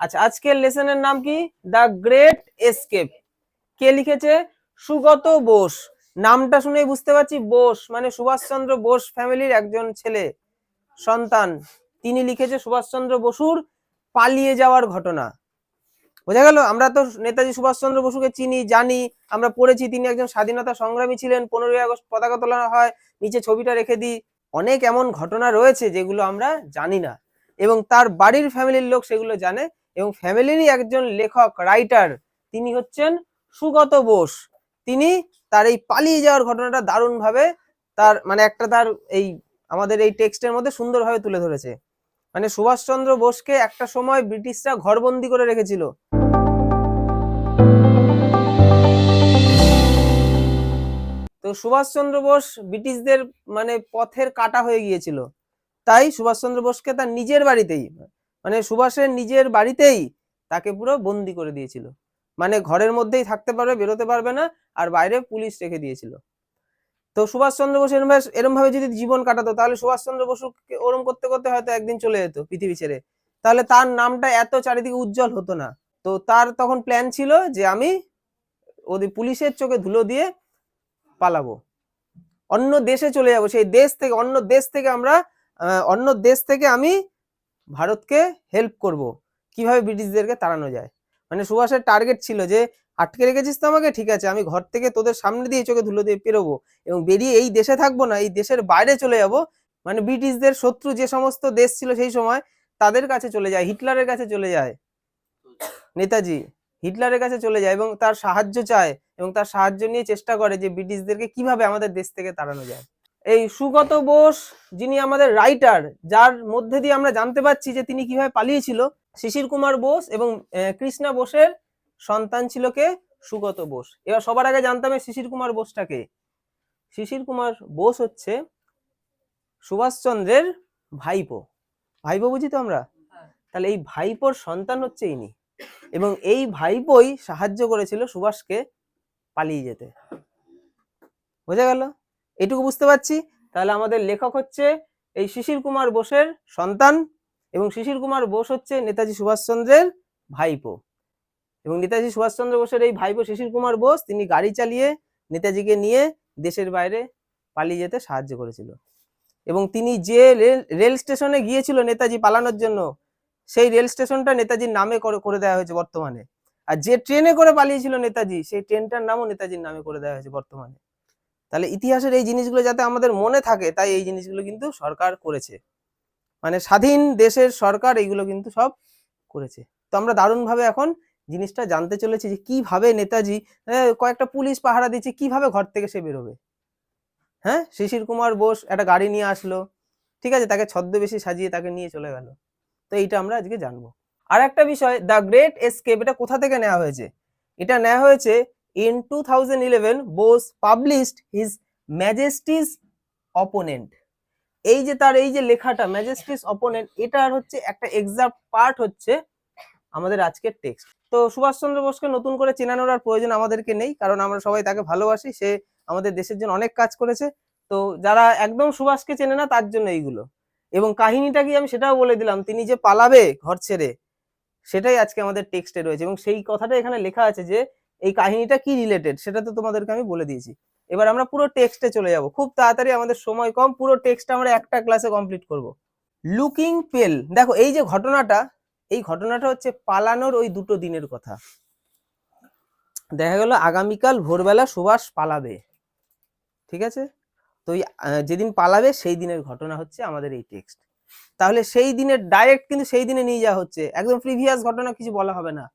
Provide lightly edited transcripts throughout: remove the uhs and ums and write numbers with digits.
আচ্ছা, আজকের লেসনের নাম কি? The great escape. কে লিখেছে? সুগত বোস। নামটা শুনেই বুঝতে পারছি, বোস মানে সুভাষচন্দ্র বোস ফ্যামিলির একজন ছেলে, সন্তান। তিনি লিখেছে সুভাষচন্দ্র বসুর পালিয়ে যাওয়ার ঘটনা। বোঝা গেল? আমরা তো নেতাজি সুভাষচন্দ্র বসুকে চিনি, জানি, আমরা পড়েছি তিনি একজন স্বাধীনতা সংগ্রামী ছিলেন। 15ই আগস্ট পতাকা তোলানো হয়, নিচে ছবিটা রেখে দিই। অনেক এমন ঘটনা রয়েছে যেগুলো আমরা জানি না, এবং তার বাড়ির ফ্যামিলির লোক সেগুলো জানে। এবং ফ্যামিলিরই একজন লেখক, রাইটার, তিনি হচ্ছেন সুগত বোস। তিনি তার এই পালিয়ে যাওয়ার ঘটনাটা দারুণভাবে তার মানে একটা তার এই আমাদের এই টেক্সটের মধ্যে সুন্দরভাবে তুলে ধরেছে। মানে সুভাষচন্দ্র বোসকে একটা সময় ব্রিটিশরা ঘরবন্দি করে রেখেছিল। তো সুভাষচন্দ্র বোস ব্রিটিশদের মানে পথের কাঁটা হয়ে গিয়েছিল। তাই সুভাষচন্দ্র বোসকে তার নিজের বাড়িতেই, মানে সুভাষের নিজের বাড়িতেই তাকে পুরো বন্দি করে দিয়েছিল। মানে ঘরের মধ্যেই থাকতে পারবে, বেরোতে পারবে না, আর বাইরে পুলিশ রেখে দিয়েছিল। তো সুভাষচন্দ্র বোস এরম ভাবে যদি জীবন কাটাতো, তাহলে সুভাষচন্দ্র বসুকে ওরম করতে করতে হয়তো একদিন চলে যেত পৃথিবী ছেড়ে। তাহলে তার নামটা এত চারিদিকে উজ্জ্বল হতো না। তো তার তখন প্ল্যান ছিল যে আমি ওদের পুলিশের চোখে ধুলো দিয়ে পালাবো, অন্য দেশে চলে যাব, সেই দেশ থেকে অন্য দেশ থেকে আমি ভারতকে হেল্প করব, কিভাবে ব্রিটিশদেরকে তাড়ানো যায়। মানে সুভাষের টার্গেট ছিল যে আটকে রেখেছিস তো আমাকে, ঠিক আছে, আমি ঘর থেকে তোদের সামনে দিয়ে চোখে ধুলো দিয়ে পেরোবো, এবং বেরিয়ে এই দেশে থাকবো না, এই দেশের বাইরে চলে যাব। মানে ব্রিটিশদের শত্রু যে সমস্ত দেশ ছিল সেই সময়, তাদের কাছে চলে যায়, হিটলারের কাছে চলে যায় নেতাজি, হিটলারের কাছে চলে যায় এবং তার সাহায্য চায়, এবং তার সাহায্য নিয়ে চেষ্টা করে যে ব্রিটিশদেরকে কিভাবে আমাদের দেশ থেকে তাড়ানো যায়। এই সুগত বোস, যিনি আমাদের রাইটার, যার মধ্যে দিয়ে আমরা জানতে পারছি যে তিনি কিভাবে পালিয়েছিল, শিশির কুমার বোস এবং কৃষ্ণা বোসের সন্তান ছিল কে? সুগত বোস। এবার সবার আগে জানতে হবে শিশির কুমার বোসটাকে। শিশির কুমার বোস হচ্ছে সুভাষচন্দ্রের ভাইপো। ভাইপো বুঝি তো আমরা? তাহলে এই ভাইপোর সন্তান হচ্ছে ইনি, এবং এই ভাইপোই সাহায্য করেছিল সুভাষকে পালিয়ে যেতে। বোঝা গেল? এটুকু বুঝতে পারছি। তাহলে আমাদের লেখক হচ্ছে এই শিশির কুমার বোসের সন্তান, এবং শিশির কুমার বোস হচ্ছে নেতাজি সুভাষচন্দ্রের ভাইপো। এবং নেতাজি সুভাষচন্দ্র বোসের এই ভাইপো শিশির কুমার বোস, তিনি গাড়ি চালিয়ে নেতাজিকে নিয়ে দেশের বাইরে পালিয়ে যেতে সাহায্য করেছিল। এবং তিনি যে রেল স্টেশনে গিয়েছিল নেতাজি পালানোর জন্য, সেই রেল স্টেশনটা নেতাজির নামে করে দেওয়া হয়েছে বর্তমানে। আর যে ট্রেনে করে পালিয়েছিল নেতাজি, সেই ট্রেনটার নামও নেতাজির নামে করে দেওয়া হয়েছে বর্তমানে। তাহলে ইতিহাসের এই জিনিসগুলো যাতে আমাদের মনে থাকে, তাই এই জিনিসগুলো কিন্তু সরকার করেছে, মানে স্বাধীন দেশের সরকার এইগুলো কিন্তু সব করেছে। তো আমরা দারুণভাবে এখন জিনিসটা জানতে চলেছি যে কিভাবে নেতাজি কয়েকটা পুলিশ পাহারা দিচ্ছে, কিভাবে ঘর থেকে সে বেরোবে। হ্যাঁ, শিশির কুমার বোস একটা গাড়ি নিয়ে আসলো, ঠিক আছে, তাকে ছদ্মবেশী সাজিয়ে তাকে নিয়ে চলে গেল। তো এইটা আমরা আজকে জানবো। আর একটা বিষয়, দ্য গ্রেট এসকেপ, এটা কোথা থেকে নেওয়া হয়েছে? এটা নেওয়া হয়েছে in 2011 Bose published His Majesty's Opponent. এই যে তার এই যে লেখাটা ম্যাজেস্টিস অপোনেন্ট, এটার হচ্ছে একটা এক্সাক্ট পার্ট হচ্ছে আমাদের আজকের টেক্সট। তো সুভাষচন্দ্র বোসকে নতুন করে চেনানোর আর প্রয়োজন আমাদেরকে নেই, কারণ আমরা সবাই তাকে ভালোবাসি, সে আমাদের দেশের জন্য অনেক কাজ করেছে। তো যারা একদম সুভাষকে চেনে না তার জন্য এইগুলো। এবং কাহিনীটা কি আমি সেটাও বলে দিলাম, তিনি যে পালাবে ঘর ছেড়ে, সেটাই আজকে আমাদের টেক্সটে রয়েছে, এবং সেই কথাটা এখানে লেখা আছে যে এই কাহিনীটা কি রিলেটেড সেটা তো তোমাদেরকে আমি বলে দিয়েছি। এবার আমরা পুরো টেক্সটে চলে যাব খুব তাড়াতাড়ি, আমাদের সময় কম, পুরো টেক্সট আমরা একটা ক্লাসে কমপ্লিট করব। লুকিং পেল, দেখো এই যে ঘটনাটা, এই ঘটনাটা হচ্ছে পালানোর ওই দুটো দিনের কথা। দেখা গেল আগামীকাল ভোরবেলা সুভাষ পালাবে, ঠিক আছে, তো যেদিন পালাবে সেই দিনের ঘটনা হচ্ছে আমাদের এই টেক্সট। তাহলে সেই দিনের ডাইরেক্ট কিন্তু সেই দিনে নিয়ে যাওয়া হচ্ছে, একদম প্রিভিয়াস ঘটনা কিছু বলা হবে না,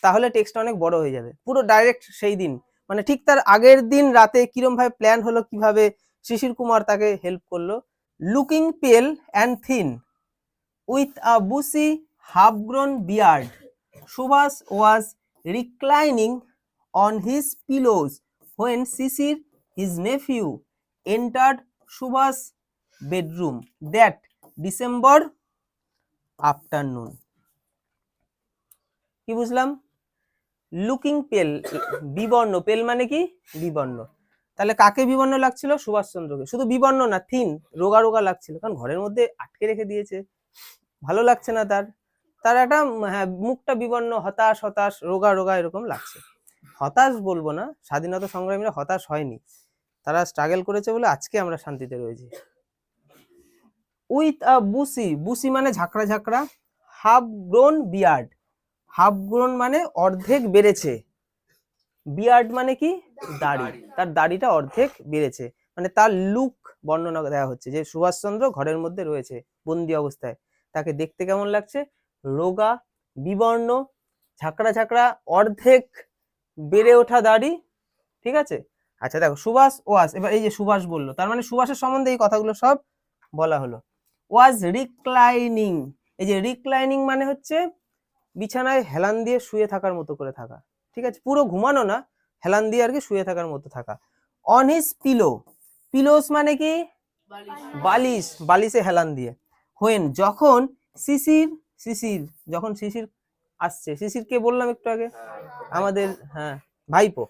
তাহলে টেক্সটটা অনেক বড় হয়ে যাবে। পুরো ডাইরেক্ট সেই দিন, মানে ঠিক তার আগের দিন রাতে কিরম ভাবে প্ল্যান হলো, কিভাবে শিশির কুমার তাকে হেল্প করলো। Looking pale and thin with a bushy half grown beard, Subhas was reclining on his pillows when Sisir, his nephew, entered Subha's bedroom that December afternoon. কি বুঝলাম? লুকিং পেল, বিবর্ণ, পেল মানে কি? বিবর্ণ। তাহলে কাকে বিবর্ণ লাগছিল? সুভাষচন্দ্রকে। শুধু বিবর্ণ না, থিন, রোগা রোগা লাগছিল, কারণ ঘরের মধ্যে আটকে রেখে দিয়েছে, ভালো লাগছে না তার। তার একটা হ্যাঁ মুখটা বিবর্ণ, হতাশ হতাশ, রোগা রোগা এরকম লাগছে। হতাশ বলবো না, স্বাধীনতা সংগ্রামীরা হতাশ হয়নি, তারা স্ট্রাগল করেছে বলে আজকে আমরা শান্তিতে রয়েছি। উইথ আ বুসি, বুসি মানে ঝাঁকড়া ঝাঁকড়া, half grown beard, half grown মানে অর্ধেক বেড়েছে, বিয়ার্ড মানে কি দাড়ি, তার দাড়িটা অর্ধেক বেড়েছে, মানে তার লুক বর্ণনা দেওয়া হচ্ছে যে সুভাষচন্দ্র ঘরের মধ্যে রয়েছে বন্দি অবস্থায়, তাকে দেখতে কেমন লাগছে, রোগা, বিবর্ণ, ঝাঁকড়া ঝাঁকড়া, অর্ধেক বেড়ে ওঠা দাড়ি, ঠিক আছে। আচ্ছা দেখো সুভাষ ওয়াজ, এবার এই যে সুভাষ বললো, তার মানে সুভাষের সম্বন্ধে এই কথাগুলো সব বলা হলো। ওয়াজ রিক্লাইনিং, এই যে রিক্লাইনিং মানে হচ্ছে বিছানায় হেলান দিয়ে শুয়ে থাকার মতো করে থাকা, ঠিক আছে, পুরো ঘুমানো না, হেলান দিয়ে আর কি শুয়ে থাকার মতো থাকা। অন হিজ পিলো, পিলোস মানে কি বালিশ, বালিশে হেলান দিয়ে। হোয়েন যখন, শিশির, শিশির যখন শিশির আসছে, শিশিরকে বললাম একটু আগে আমাদের হ্যাঁ ভাইপো।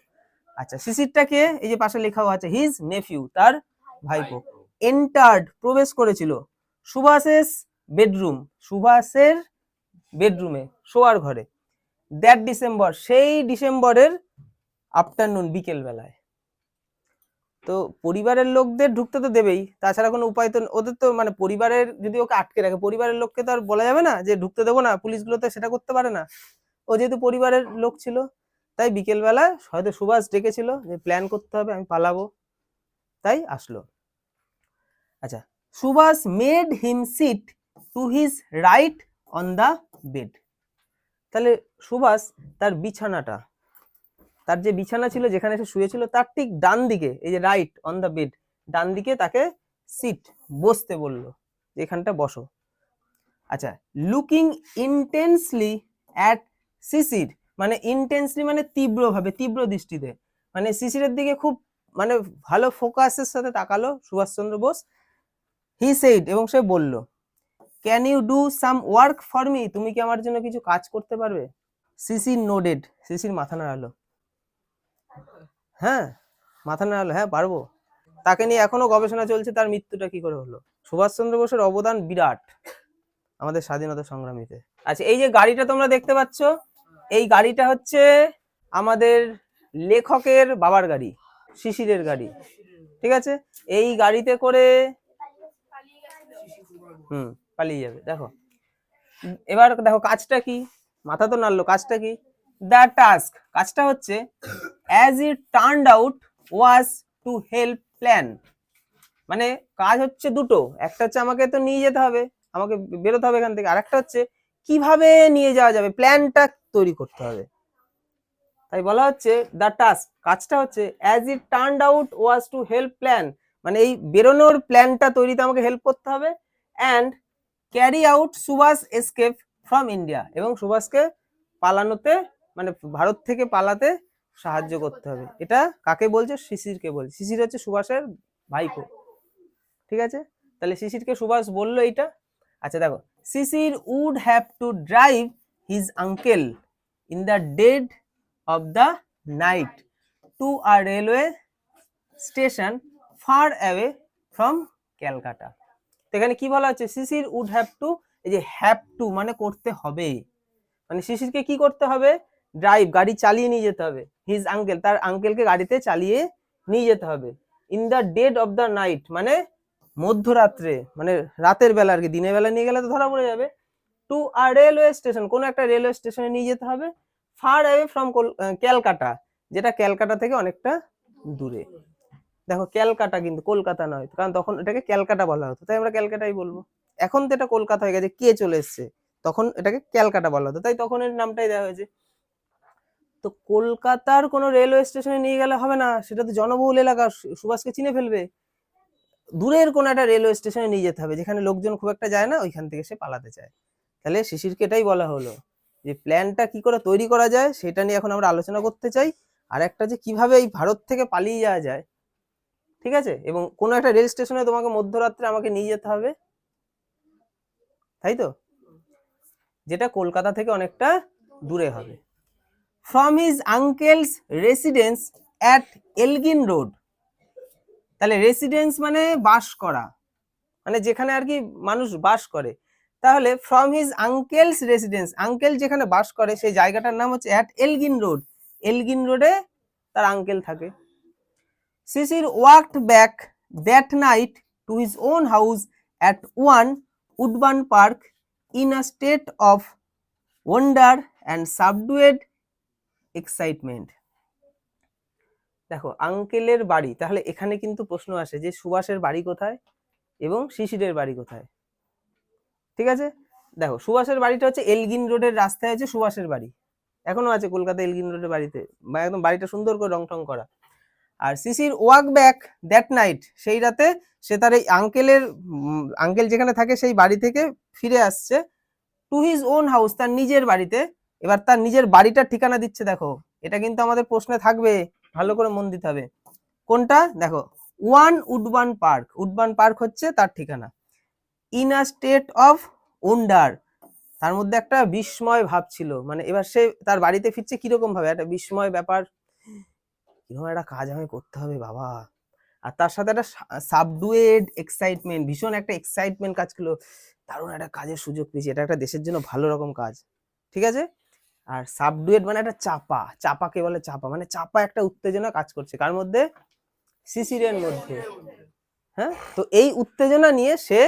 আচ্ছা শিশিরটাকে এই যে পাশে লেখাও আছে, হিজ নেফিউ, তার ভাইপো। এন্টার্ড প্রবেশ করেছিল, সুভাষের বেডরুম, সুভাষের বেডরুমে শোয়ার ঘরে, দ্যাট ডিসেম্বর, সেই ডিসেম্বরের আফটারনুন, বিকেল বেলায়। তো পরিবারের লোকদের ঢুকতে তো দেবেই, তাছাড়া কোনো উপায় তো ওদের তো, মানে পরিবারের যদি ওকে আটকে রাখে, পরিবারের লোককে তো আর বলা যাবে না যে ঢুকতে দেবো না, পুলিশগুলো তো সেটা করতে পারে না, ও যেহেতু পরিবারের লোক ছিল, তাই বিকেল বেলায় হয়তো সুভাষ ডেকেছিল যে প্ল্যান করতে হবে, আমি পালাবো, তাই আসলো। আচ্ছা Subhash made him sit to his right on the bed, তাহলে সুভাষ তার বিছানাটা, তার যে বিছানা ছিল যেখানে সে শুয়েছিল তার ঠিক ডান দিকে, এই যে রাইট অন দা বেড, ডান দিকে তাকে সিট, বসতে বললো, এখানটা বসো। আচ্ছা লুকিং ইন্টেন্সলি অ্যাট শিশির, মানে ইন্টেন্সলি মানে তীব্রভাবে, তীব্র দৃষ্টিতে, মানে শিশিরের দিকে খুব মানে ভালো ফোকাসের সাথে তাকালো সুভাষচন্দ্র বোস। হি সেইড, এবং সে বলল, can you do some work for me, তুমি কি আমার জন্য কিছু কাজ করতে পারবে। শিশির নোডেড, শিশির মাথা নাড়ালো, হ্যাঁ মাথা নাড়ালো, হ্যাঁ পারবো। তাকে নিয়ে এখনো গবেষণা চলছে, তার মৃত্যুটা কি করে হলো। সুভাষচন্দ্র বোসের অবদান বিরাট আমাদের স্বাধীনতা সংগ্রামীতে। আচ্ছা এই যে গাড়িটা তোমরা দেখতে পাচ্ছ, এই গাড়িটা হচ্ছে আমাদের লেখকের বাবার গাড়ি, শিশিরের গাড়ি, ঠিক আছে। এই গাড়িতে করে পালিয়ে যাবে। দেখো এবার দেখো কাজটা কি, মাথা তো নাড়লো, কাজটা কি, দ্য টাস্ক, কাজটা হচ্ছে as it turned out was to help plan, মানে কাজ হচ্ছে দুটো, একটা হচ্ছে আমাকে তো নিয়ে যেতে হবে, আমাকে বেরোতে হবে এখান থেকে, আর একটা হচ্ছে কিভাবে নিয়ে যাওয়া যাবে, প্ল্যানটা তৈরি করতে হবে। তাই বলা হচ্ছে দ্য টাস্ক, কাজটা হচ্ছে as it turned out was to help plan, মানে এই বেরোনোর প্ল্যানটা তৈরিতে আমাকে হেল্প করতে হবে, and carry out Subhash escape from India, এবং সুভাষকে পালানোতে, মানে ভারত থেকে পালাতে সাহায্য করতে হবে। এটা কাকে বলছে, শিশিরকে বলছে, শিশির হচ্ছে সুভাষের ভাইপো, ঠিক আছে। তাহলে শিশিরকে সুভাষ বললো এইটা। আচ্ছা দেখো Sisir would have to drive his uncle in the dead of the night to a railway station far away from Calcutta. তো এখানে কি বলা হচ্ছে, শিশির উড হ্যাভ টু, এই যে হ্যাভ টু মানে করতে হবে, মানে শিশিরকে কি করতে হবে, ড্রাইভ, গাড়ি চালিয়ে নিয়ে যেতে হবে, হিজ আঙ্কেল, তার আঙ্কেলকে গাড়িতে চালিয়ে নিয়ে যেতে হবে, in the dead of the night মানে মধ্যরাত্রে, মানে রাতের বেলা আর কি, দিনের বেলা নিয়ে গেলে তো ধরা পড়ে যাবে, টু আ রেলওয়ে স্টেশন, কোন একটা রেলওয়ে স্টেশনে নিয়ে যেতে হবে, ফার অ্যাওয়ে ফ্রম ক্যালকাটা, যেটা ক্যালকাটা থেকে অনেকটা দূরে। দেখো ক্যালকাটা কিন্তু কলকাতা নয়, কারণ তখন এটাকে ক্যালকাটা বলা হতো, তাই আমরা ক্যালকাটাই বলবো। এখন তো এটা কলকাতা হয়ে গেছে, কে চলে এসছে, তখন এটাকে ক্যালকাটা বলা হতো, তাই তখন এর নামটাই দেওয়া হয়েছে। তো কলকাতার কোনো রেলওয়ে স্টেশনে নিয়ে গেলে হবে না, সেটা তো জনবহুল এলাকা, সুভাষকে চিনে ফেলবে, দূরের কোনো একটা রেলওয়ে স্টেশনে নিয়ে যেতে হবে, যেখানে লোকজন খুব একটা যায় না, ওইখান থেকে সে পালাতে চায়। তাহলে শিশিরকে এটাই বলা হলো যে প্ল্যানটা কি করে তৈরি করা যায় সেটা নিয়ে এখন আমরা আলোচনা করতে চাই, আর একটা যে কিভাবে এই ভারত থেকে পালিয়ে যাওয়া যায়, ঠিক আছে, এবং কোনো একটা রেল স্টেশনে তোমাকে মধ্যরাত্রে আমাকে নিয়ে যেতে হবে, তাই তো, যেটা কলকাতা থেকে অনেকটা দূরে হবে। From his uncle's residence at Elgin road, তাহলে রেসিডেন্স মানে বাস করা, মানে যেখানে আর কি মানুষ বাস করে, তাহলে from his uncle's residence, uncle যেখানে বাস করে সেই জায়গাটার নাম হচ্ছে অ্যাট এলগিন রোড, এলগিন রোডে তার আঙ্কেল থাকে। Sisir walked back that night to his own house at 1 Woodburn Park in a state of wonder and subdued excitement. দেখো আঙ্কেলের বাড়ি, তাহলে এখানে কিন্তু প্রশ্ন আসে যে সুভাষের বাড়ি কোথায় এবং শিশিরের বাড়ি কোথায়। ঠিক আছে, দেখো সুভাষের বাড়িটা হচ্ছে এলগিন রোডের রাস্তায় আছে সুভাষের বাড়ি, এখনো আছে কলকাতা এলগিন রোডের বাড়িতে, বা একদম বাড়িটা সুন্দর করে রং টং করা। আর শিশির ওয়াক ব্যাক দ্যাট নাইট, সেই রাতে সে তার এই আঙ্কেল যেখানে থাকে সেই বাড়ি থেকে ফিরে আসছে টু হিজ ওন হাউস, তার নিজের বাড়িতে। এবার তার নিজের বাড়িটার ঠিকানা দিচ্ছে, দেখো এটা কিন্তু আমাদের প্রশ্নে থাকবে, ভালো করে মন দিতে হবে। কোনটা দেখো, 1 উডবার্ন পার্ক, উডবার্ন পার্ক হচ্ছে তার ঠিকানা। In a state of wonder, তার মধ্যে একটা বিস্ময় ভাব ছিল, মানে এবার সে তার বাড়িতে ফিরছে কিরকম ভাবে, একটা বিস্ময় ব্যাপার, কিরকম একটা কাজ আমায় করতে হবে বাবা। আর তার সাথে একটা সাবডুয়েড এক্সাইটমেন্ট, ভীষণ একটা এক্সাইটমেন্ট কাজ করলো, দারুণ একটা কাজের সুযোগ পেয়েছি, এটা একটা দেশের জন্য ভালো রকম কাজ। ঠিক আছে, আর সাবডুয়েট মানে একটা চাপা, চাপাকে বলে চাপা, মানে চাপা একটা উত্তেজনা কাজ করছে কার মধ্যে, শিশিরের মধ্যে। হ্যাঁ, তো এই উত্তেজনা নিয়ে সে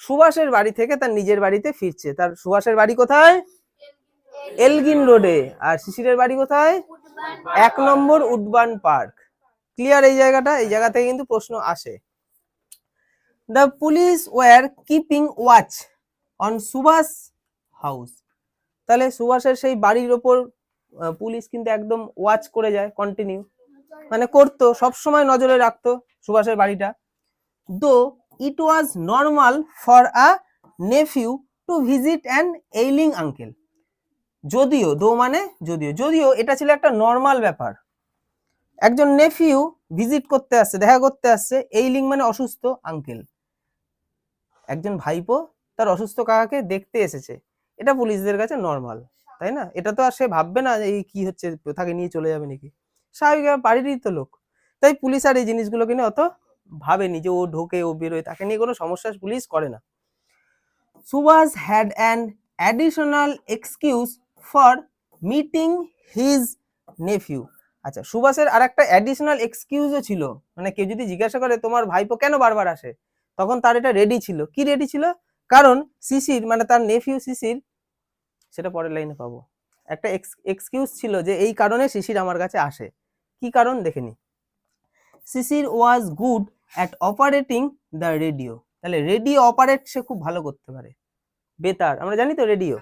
সুভাষের বাড়ি থেকে তার নিজের বাড়িতে ফিরছে। তার সুভাষের বাড়ি কোথায়, এলগিন রোডে, আর শিশিরের বাড়ি কোথায়, 1 নম্বর উডবার্ন পার্ক। ক্লিয়ার এই জায়গাটা, এই জায়গা থেকে কিন্তু প্রশ্ন আসে। The police were keeping watch on Subhash house, তাহলে সুভাষের সেই বাড়ির ওপর পুলিশ কিন্তু একদম ওয়াচ করে যায়, কন্টিনিউ, মানে করতো, সবসময় নজরে রাখতো সুভাষের বাড়িটা। Though it was normal for a nephew to visit an ailing uncle, যদিও, দো মানে যদিও, যদিও এটা ছিল একটা নর্মাল ব্যাপার, একজন নেফিউ ভিজিট করতে আসছে, দেখা করতে আসছে, এইলিং মানে অসুস্থ, আঙ্কেল, একজন ভাইপো তার অসুস্থ কাকাকে দেখতে এসেছে, এটা পুলিশদের কাছে নর্মাল, তাই না? এটা তো আর সে ভাববে না এই কি হচ্ছে, তাকে নিয়ে চলে যাবে নাকি, স্বাভাবিক বাড়িরই তো লোক, তাই পুলিশ আর এই জিনিসগুলোকে নিয়ে অত ভাবেনি যে ও ঢোকে ও বেরোয়, তাকে নিয়ে কোনো সমস্যা পুলিশ করে না। Subhash had an additional excuse for meeting his nephew. আচ্ছা, সুভাষের আর একটা অ্যাডিশনাল এক্সকিউজও ছিল, মানে কেউ যদি জিজ্ঞাসা করে তোমার ভাইপো কেন বারবার আসে, তখন তার এটা রেডি ছিল। কি রেডি ছিল? কারণ শিশির মানে তার নেফিউ শিশির, সেটা পরের লাইনে পাবো, একটা এক্সকিউজ ছিল যে এই কারণে শিশির আমার কাছে আসে। কি কারণ দেখে নি, Sisir was good at operating the radio, তাহলে রেডিও অপারেট সে খুব ভালো করতে পারে, বেতার আমরা জানি তো, রেডিও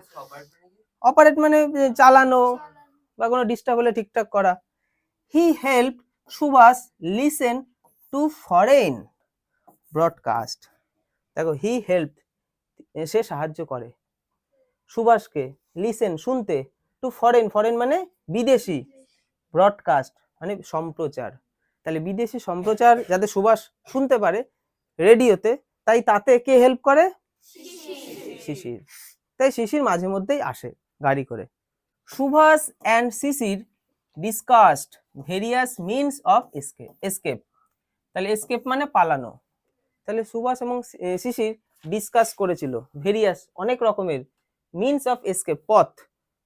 অপারেট মানে চালানো বা কোনো ডিস্টার্ব হলে ঠিকঠাক করা। He help Subhash listen to foreign broadcast, দেখো হি হেল্প সে সাহায্য করে সুভাষকে, লিসেন শুনতে, টু ফরেন, ফরেন মানে বিদেশি, ব্রডকাস্ট মানে সম্প্রচার, তাহলে বিদেশি সম্প্রচার যাতে সুভাষ শুনতে পারে রেডিওতে, তাই তাতে কে হেল্প করে, শিশির, তাই শিশির মাঝে মধ্যেই আসে গাড়ি করে। Subhash and Sisir discussed various means of escape, তাহলে এসকেপ মানে পালানো, তাহলে সুভাষ এবং শিশির ডিসকাস করেছিল ভেরিয়াস অনেক রকমের, মিনস অফ এসকেপ পথ,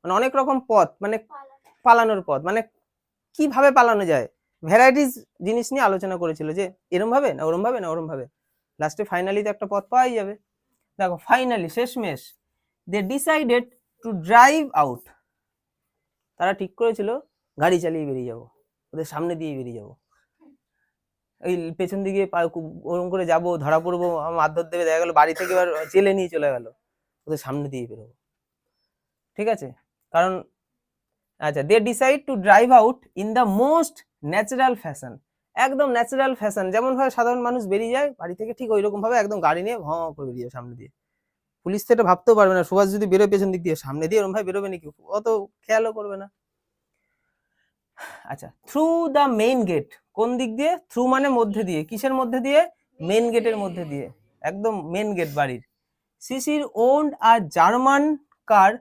মানে অনেক রকম পথ মানে পালানোর পথ, মানে কিভাবে পালানো যায়, ভ্যারাইটিস জিনিস নিয়ে আলোচনা করেছিল, যে এরম ভাবে না ওরম ভাবে না ওরম ভাবে, লাস্টে ফাইনালি তো একটা পথ পাওয়াই যাবে। দেখো ফাইনালি শেষমেশ they decided to drive out, তারা ঠিক করেছিল গাড়ি চালিয়ে বেরিয়ে যাব, ওদের সামনে দিয়ে বেরিয়ে যাব, এই পেছন দিকে ওরম করে যাবো, ধরা পড়বো, মারধর দেবে, দেখা গেল বাড়ি থেকে এবার জেলে নিয়ে চলে গেল, ওদের সামনে দিয়ে বেরোবো। ঠিক আছে, কারণ আচ্ছা, they decide to drive out in the most natural fashion, একদম ন্যাচারাল ফ্যাশন, যেমন ভাবে সাধারণ মানুষ বেরিয়ে যায় বাড়ি থেকে, ঠিক ওই রকম ভাবে একদম গাড়ি নিয়ে ভঁ করে বেরিয়ে সামনে দিয়ে, পুলিশ তো এটা ভাবতেও পারবে না সুভাষ যদি বেরোয় পেছন দিক দিয়ে, সামনে দিয়ে ওরকম ভাবে বেরোবে নাকি, অত খেয়ালও করবে না। আচ্ছা, থ্রু দ্য মেইন গেট, কোন দিক দিয়ে, থ্রু মানে মধ্যে দিয়ে, কিসের মধ্যে দিয়ে, মেইন গেটের মধ্যে দিয়ে, একদম মেইন গেট বাড়ির। Sisir owned a German car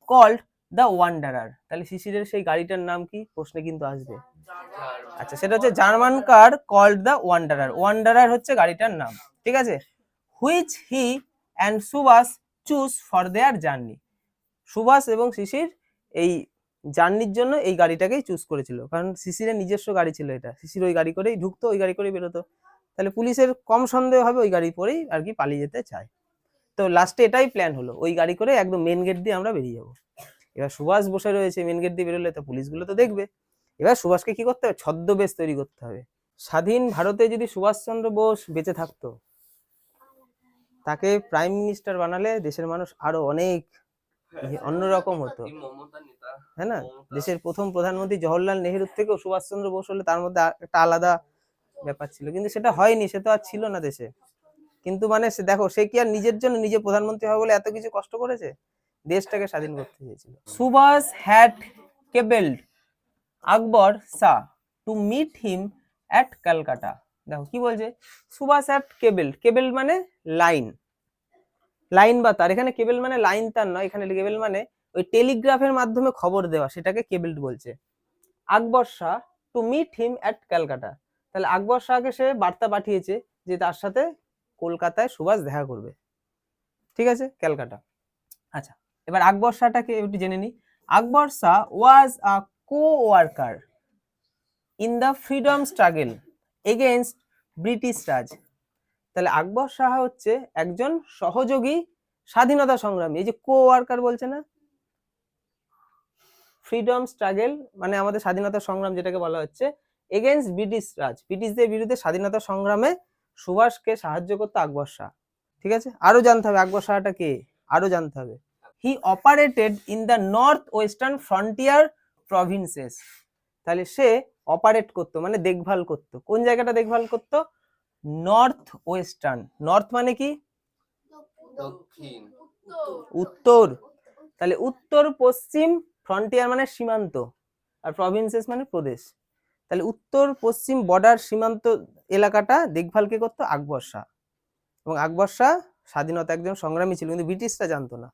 called the Wanderer, তাহলে শিশিরের সেই গাড়িটার নাম কি প্রশ্নে কিন্তু আসবে, আচ্ছা সেটা হচ্ছে German car called the Wanderer, Wanderer হচ্ছে গাড়িটার নাম। ঠিক আছে, which he and Subhash choose for their journey. Subhash এবং শিশির এই জার্নির জন্য এই গাড়িটাকেই চুজ করেছিল, কারণ শিশিরের নিজস্ব গাড়ি ছিল এটা, শিশির ওই গাড়ি করেই ঢুকতো, ওই গাড়ি করেই বেরোতো, তাহলে পুলিশের কম সন্দেহ হবে ওই গাড়ি পরেই আর কি পালিয়ে যেতে চায়। তো লাস্টে এটাই প্ল্যান হলো, ওই গাড়ি করে একদম মেন গেট দিয়ে আমরা বেরিয়ে যাবো। এবার সুভাষ বসে রয়েছে মেন গেট দিয়ে বেরোলে তো পুলিশগুলো তো দেখবে। এবার সুভাষকে কি করতে হবে, ছদ্মবেশ তৈরি করতে হবে। স্বাধীন ভারতে যদি সুভাষচন্দ্র বোস বেঁচে থাকতো, তাকে প্রাইম মিনিস্টার বানালে দেশের মানুষ আরো অনেক অন্যরকম হতো, হ্যাঁ না? দেশের প্রথম প্রধানমন্ত্রী জওহরলাল নেহেরুর থেকেও সুভাষচন্দ্র বোস হলে তার মধ্যে একটা আলাদা ব্যাপার ছিল, কিন্তু সেটা হয়নি, সে তো আর ছিল না দেশে। কিন্তু মানে সে দেখো, সে কি আর নিজের জন্য নিজে প্রধানমন্ত্রী হবে বলে এত কিছু কষ্ট করেছে, দেশটাকে স্বাধীন করতে চেয়েছিল। Subhas had cabled Akbar Shah to meet him at Calcutta. দেখো কি বলছে, সুভাষ হ্যাড কেবলড, কেবল মানে লাইন, লাইন বা তার, এখানে কেবল মানে লাইন তার নয়, এখানে কেবল মানে ওই টেলিগ্রাফের মাধ্যমে খবর দেওয়া, সেটাকে কেবলড বলছে। Akbar Shah to meet him at Calcutta, তাহলে আকবর শাহকে সে বার্তা পাঠিয়েছে যে তার সাথে কলকাতায় সুভাষ দেখা করবে, ঠিক আছে, ক্যালকাটা। আচ্ছা, এবার আকবর শাহটাকে একটু জেনে নি। Akbar Shah was a co-worker in the freedom struggle against British Raj. তাহলে আকবর শাহ হচ্ছে একজন সহযোগী স্বাধীনতা সংগ্রামী। এই যে কো-ওয়ার্কার বলছে না, ফ্রিডম স্ট্রাগল মানে আমাদের স্বাধীনতা সংগ্রাম যেটাকে বলা হচ্ছে, এগেইনস্ট ব্রিটিশ রাজ, ব্রিটিশদের বিরুদ্ধে স্বাধীনতা সংগ্রামে সুভাষকে সাহায্য করতো আকবর শাহ। ঠিক আছে, আরো জানতে হবে আকবর শাহটা কে, আরো জানতে হবে। He operated in the North Western Frontier Provinces. তাহলে সে অপারেট করতো মানে দেখভাল করতো, কোন জায়গাটা দেখভাল করতো, নর্থ ওয়েস্টার্ন, নর্থ মানে কি দক্ষিণ, উত্তর, তাহলে উত্তর পশ্চিম, ফ্রন্টিয়ার মানে সীমান্ত, আর প্রভিন্সেস মানে প্রদেশ, তাহলে উত্তর পশ্চিম বর্ডার সীমান্ত এলাকাটা দেখভাল কে করতো, আকবর শাহ। এবং আকবর শাহ স্বাধীনতা একজন সংগ্রামী ছিল, কিন্তু ব্রিটিশরা জানতো না,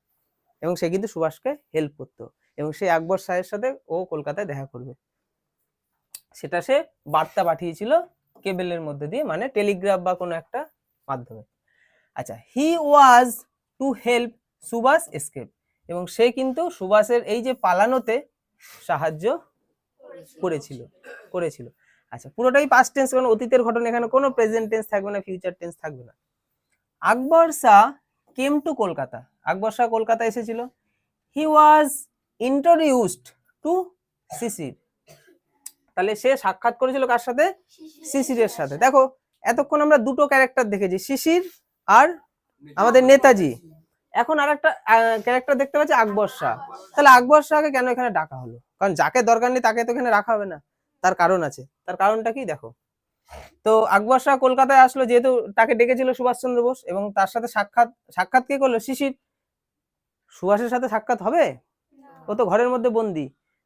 এবং সে কিন্তু সুভাষকে হেল্প করতো, এবং সেই আকবর শাহের সাথে ও কলকাতায় দেখা করবে, সেটা সে বার্তা পাঠিয়েছিল কেবলের মধ্যে দিয়ে, মানে টেলিগ্রাফ বা কোনো একটা মাধ্যমে। আচ্ছা, হি ওয়াজ টু হেল্প সুভাষ এসকেপ, এবং সে কিন্তু সুভাষের এই যে পালানোতে সাহায্য করেছিল। আচ্ছা, পুরোটাই পাস্ট টেন্স, কারণ অতীতের ঘটনা, এখানে কোনো প্রেজেন্ট টেন্স থাকবে না, ফিউচার টেন্স থাকবে না। আকবর শাহ কেম টু কলকাতা, আকবর শাহ কলকাতা এসেছিল। হি ওয়াজ ইন্ট্রোডিউসড টু শিশির, তাহলে সে সাক্ষাৎ করেছিল কার সাথে, শিশিরের সাথে। দেখো এতক্ষণ আমরা দুটো ক্যারেক্টার দেখেছি, শিশির আর আমাদের নেতাজি, এখন আর একটা ক্যারেক্টার দেখতে পাচ্ছি আকবর শাহ। তাহলে আকবর শাহকে কেন এখানে ডাকা হলো, কারণ যাকে দরকার নেই তাকে তো এখানে রাখা হবে না, তার কারণ আছে। তার কারণটা কি দেখো, তো আকবর শাহ কলকাতায় আসলো যেহেতু তাকে ডেকেছিল সুভাষচন্দ্র বোস, এবং তার সাথে সাক্ষাৎ কে করলো, শিশির। সুভাষের সাথে সাক্ষাৎ হবে, ও তো ঘরের মধ্যে বন্দি,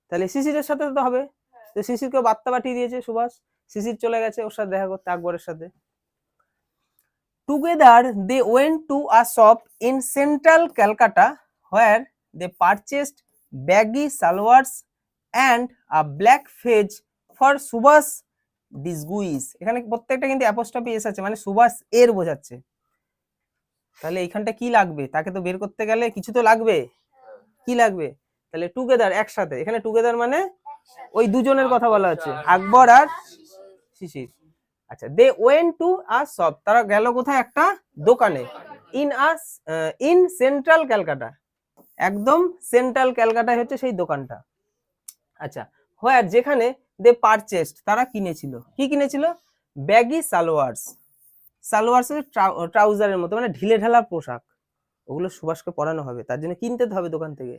তাহলে শিশিরের সাথে তো হবে, তো শিশিরকে বার্তা পাঠিয়ে দিয়েছে সুভাষ, শিশির চলে গেছে ওর সাথে দেখা করতে, আকবরের সাথে। Together they went to a shop in central Calcutta where they purchased baggy salwars and a black fez for Subhash disguise. এখানে প্রত্যেকটা কিন্তু অ্যাপোস্ট্রফি এস আছে, মানে সুভাষ এর বোঝাচ্ছে। তাহলে এইখানটা কি লাগবে, তাকে তো বের করতে গেলে কিছু তো লাগবে, কি লাগবে, তাহলে টুগেদার একসাথে, এখানে টুগেদার মানে ওই দুজনের কথা বলা হচ্ছে, আকবর আর শিশির। আচ্ছা, they went to a shop, তারা গেল কোথায়, একটা দোকানে, ইন সেন্ট্রাল ক্যালকাটা, একদম সেন্ট্রাল ক্যালকাটায় হচ্ছে সেই দোকানটা। আচ্ছা, হোয়ার যেখানে দে পারচেসড, তারা কিনেছিল, কি কিনেছিল, ব্যাগি সালোয়ার্স, সালোয়ার্স ট্রাউজারের মতো মানে ঢিলে ঢালা পোশাক, ওগুলো সুভাষকে পরানো হবে, তার জন্য কিনতে হবে দোকান থেকে,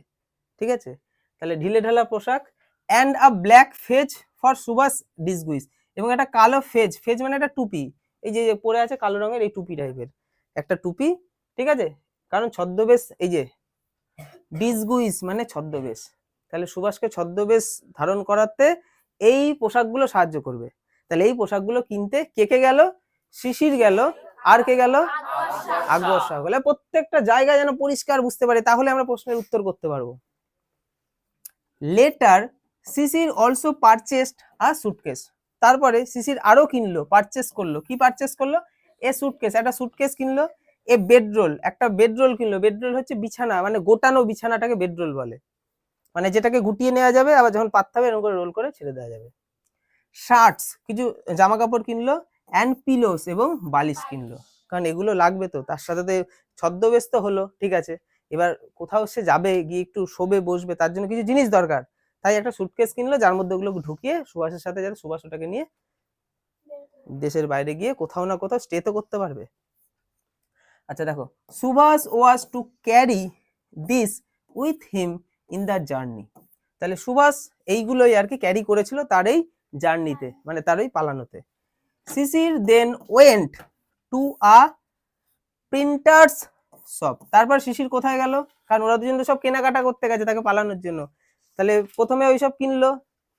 ঠিক আছে। তাহলে ঢিলে ঢালা পোশাক, and a black fez for Subhash disguise, এবং একটা কালো ফেজ, ফেজ মানে একটা টুপি, এই যে পরে আছে কালো রঙের এই টুপি টাইপের একটা টুপি, ঠিক আছে, কারণ ছদ্মবেশ, এই যে ডিসগুইস মানে ছদ্মবেশ, তাহলে সুভাষকে ছদ্মবেশ ধারণ করাতে এই পোশাকগুলো সাহায্য করবে। তাহলে এই পোশাকগুলো কিনতে কে কে গেল, শিশির গেল, আর কে গেল, আকবর শাহ গেল। প্রত্যেকটা জায়গা যেন পরিষ্কার বুঝতে পারি, তাহলে আমরা প্রশ্নের উত্তর করতে পারবো। লেটার শিশির অলসো পারচেসড আ সুটকেস, তারপরে শিশির আরো কিনলো, পারচেস করলো, কি পারচেস করলো, এ সুটকেস, একটা সুটকেস কিনলো, এ বেডরোল, একটা বেডরোল কিনলো। বেডরোল হচ্ছে বিছানা, মানে গোটানো বিছানাটাকে বেডরোল বলে, মানে যেটাকে গুটিয়ে নেওয়া যাবে, আবার যখন পাততে হবে এরকম করে রোল করে ছেড়ে দেওয়া যাবে। শার্টস, কিছু জামা কাপড় কিনলো। অ্যান্ড পিলোস, এবং বালিশ কিনলো, কারণ এগুলো লাগবে তো। তার সাথে তো ছদ্মবেশ তো হলো, ঠিক আছে, এবার কোথাও সে যাবে, গিয়ে একটু শোবে বসবে, তার জন্য কিছু জিনিস দরকার। তাই একটা সুটকেস কিনলো, যার মধ্যে ওগুলো ঢুকিয়ে সুভাষের সাথে যাতে সুভাষ ওটাকে নিয়ে দেশের বাইরে গিয়ে কোথাও না কোথাও স্টে তো করতে পারবে। আচ্ছা দেখো, Subhas was to carry this with him in the journey. তাহলে সুভাষ এইগুলোই আর কি ক্যারি করেছিল তার এই জার্নিতে, মানে তার ওই পালানোতে। Sisir then went to a printer's shop. তারপর শিশির কোথায় গেল, কারণ ওরা দুজন তো সব কেনাকাটা করতে গেছে তাকে পালানোর জন্য। তাহলে প্রথমে ওইসব কিনলো,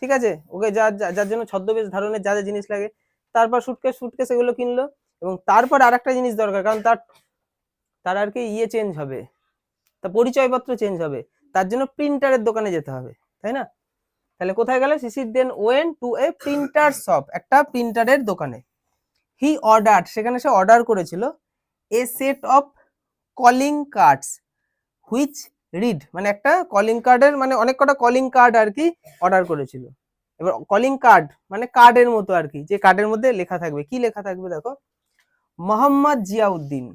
ঠিক আছে, ওকে যার জন্য ছদ্মবেশ ধারণের যা যা জিনিস লাগে। তারপর সুটকেস এগুলো কিনলো, এবং তারপর আর একটা জিনিস দরকার, কারণ তার আর কি ইয়ে চেঞ্জ হবে, তার পরিচয়পত্র চেঞ্জ হবে, তার জন্য প্রিন্টারের দোকানে যেতে হবে, তাই না? তাহলে কোথায় গেল, Sisir then went to a printer shop, একটা প্রিন্টারের দোকানে। হি অর্ডার, সেখানে সে অর্ডার করেছিল a set of calling cards which read, মানে একটা কলিং কার্ডের, মানে অনেক কটা কলিং কার্ড আর কি অর্ডার করেছিল। এবার কলিং কার্ড মানে কার্ডের মতো আর কি, যে কার্ডের মধ্যে লেখা থাকবে, কি লেখা থাকবে দেখো, Mohammad Ziauddin,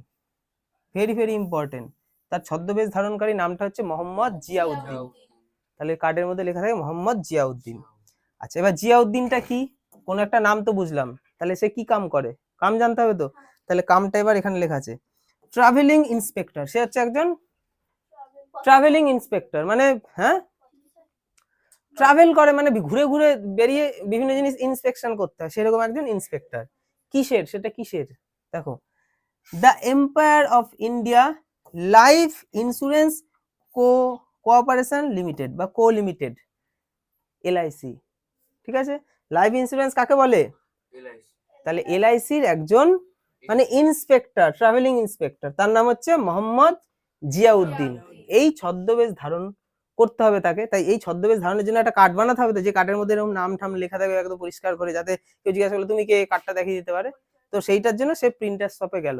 very very important, তার ছদ্মবেশ ধারণকারী নামটা হচ্ছে মোহাম্মদ জিয়াউদ্দিন। তাহলে কার্ডের মধ্যে লেখা থাকে মোহাম্মদ জিয়াউদ্দিন। আচ্ছা, এবার জিয়াউদ্দিনটা কি, কোন একটা নাম তো বুঝলাম, তাহলে সে কি কাম করে, কাম জানতে হবে তো। তাহলে কামটা এবার এখানে লেখা আছে ট্রাভেলিং ইন্সপেক্টর, সে হচ্ছে একজন ট্রাভেলিং ইন্সপেক্টর, মানে হ্যাঁ ট্রাভেল করে, মানে ঘুরে ঘুরে বেরিয়ে বিভিন্ন জিনিস ইন্সপেকশন করতে হয়, সেরকম একজন ইন্সপেক্টর। কিসের, সেটা কিসের দেখো, the empire of India life insurance cooperation limited বা কো লিমিটেড, এলআইসি, ঠিক আছে। লাইফ ইন্স্যুরেন্স কাকে বলে, তাহলে এলআইসির একজন মানে ইন্সপেক্টর, ট্রাভেলিং ইন্সপেক্টর, তার নাম হচ্ছে মোহাম্মদ জিয়াউদ্দিন। এই ছদ্মবেশ ধারণ করতে হবে তাকে, তাই এই ছদ্মবেশ ধারণের জন্য একটা কার্ড বানাতে হবে, তো যে কার্ডের মধ্যে এরকম নাম ঠাম লেখা থাকবে একদম পরিষ্কার করে, যাতে কেউ জিজ্ঞাসা করলে তুমি কে, কার্ডটা দেখিয়ে দিতে পারে। তো সেইটার জন্য সে প্রিন্টার শপে গেল,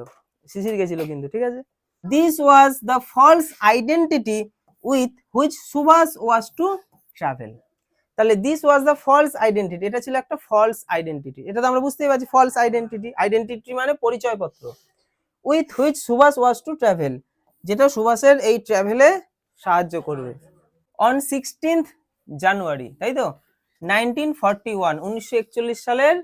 শিশির গেছিল কিন্তু, ঠিক আছে। This was the false identity with which Subhash was to travel. তাহলে this was the false identity, এটা ছিল একটা ফলস আইডেন্টিটি, এটা তো আমরা বুঝতেই পারছি ফলস আইডেন্টিটি, আইডেন্টিটি মানে পরিচয়পত্র। With which Subhash was to travel, যেটা সুভাষের এই ট্রাভেলে সাহায্য করবে। অন 16th জানুয়ারি, তাই তো 1941, 1941 সালের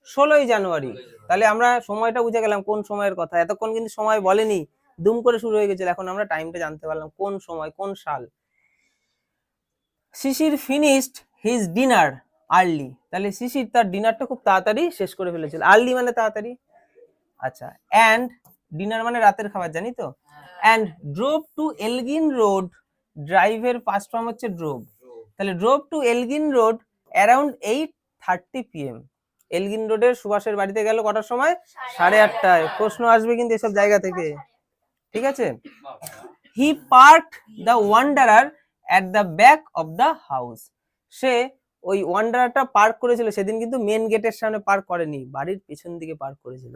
16ই জানুয়ারি। তাহলে আমরা সময়টা বুঝে গেলাম কোন সময়ের কথা, এতক্ষণ কিন্তু সময় বলেনি, দুম করে শুরু হয়ে গেছিল, এখন আমরা টাইমটা জানতে পারলাম কোন সময় কোন সাল। শিশির ফিনিশড হিজ ডিনার আর্লি, তাহলে শিশির তার ডিনারটা খুব তাড়াতাড়ি শেষ করে ফেলেছিল, আর্লি মানে তাড়াতাড়ি। আচ্ছা, অ্যান্ড ডিনার মানে রাতের খাবার, জানি তো। And drove to Elgin road, ড্রাইভের ফার্স্ট ফর্ম হচ্ছে ড্রোভ, তাহলে drove to Elgin road around 8:30 PM। Elgin রোডের সুভাষের বাড়িতে গেল কটার সময়, 8:30টায়। প্রশ্ন আসবে কিন্তু এসব জায়গা থেকে, ঠিক আছে। He parked the Wanderer at the back of the house, সে ওই ওয়ান্ডারারটা পার্ক করেছিল সেদিন কিন্তু মেন গেটের সামনে পার্ক করেনি, বাড়ির পেছন দিকে পার্ক করেছিল,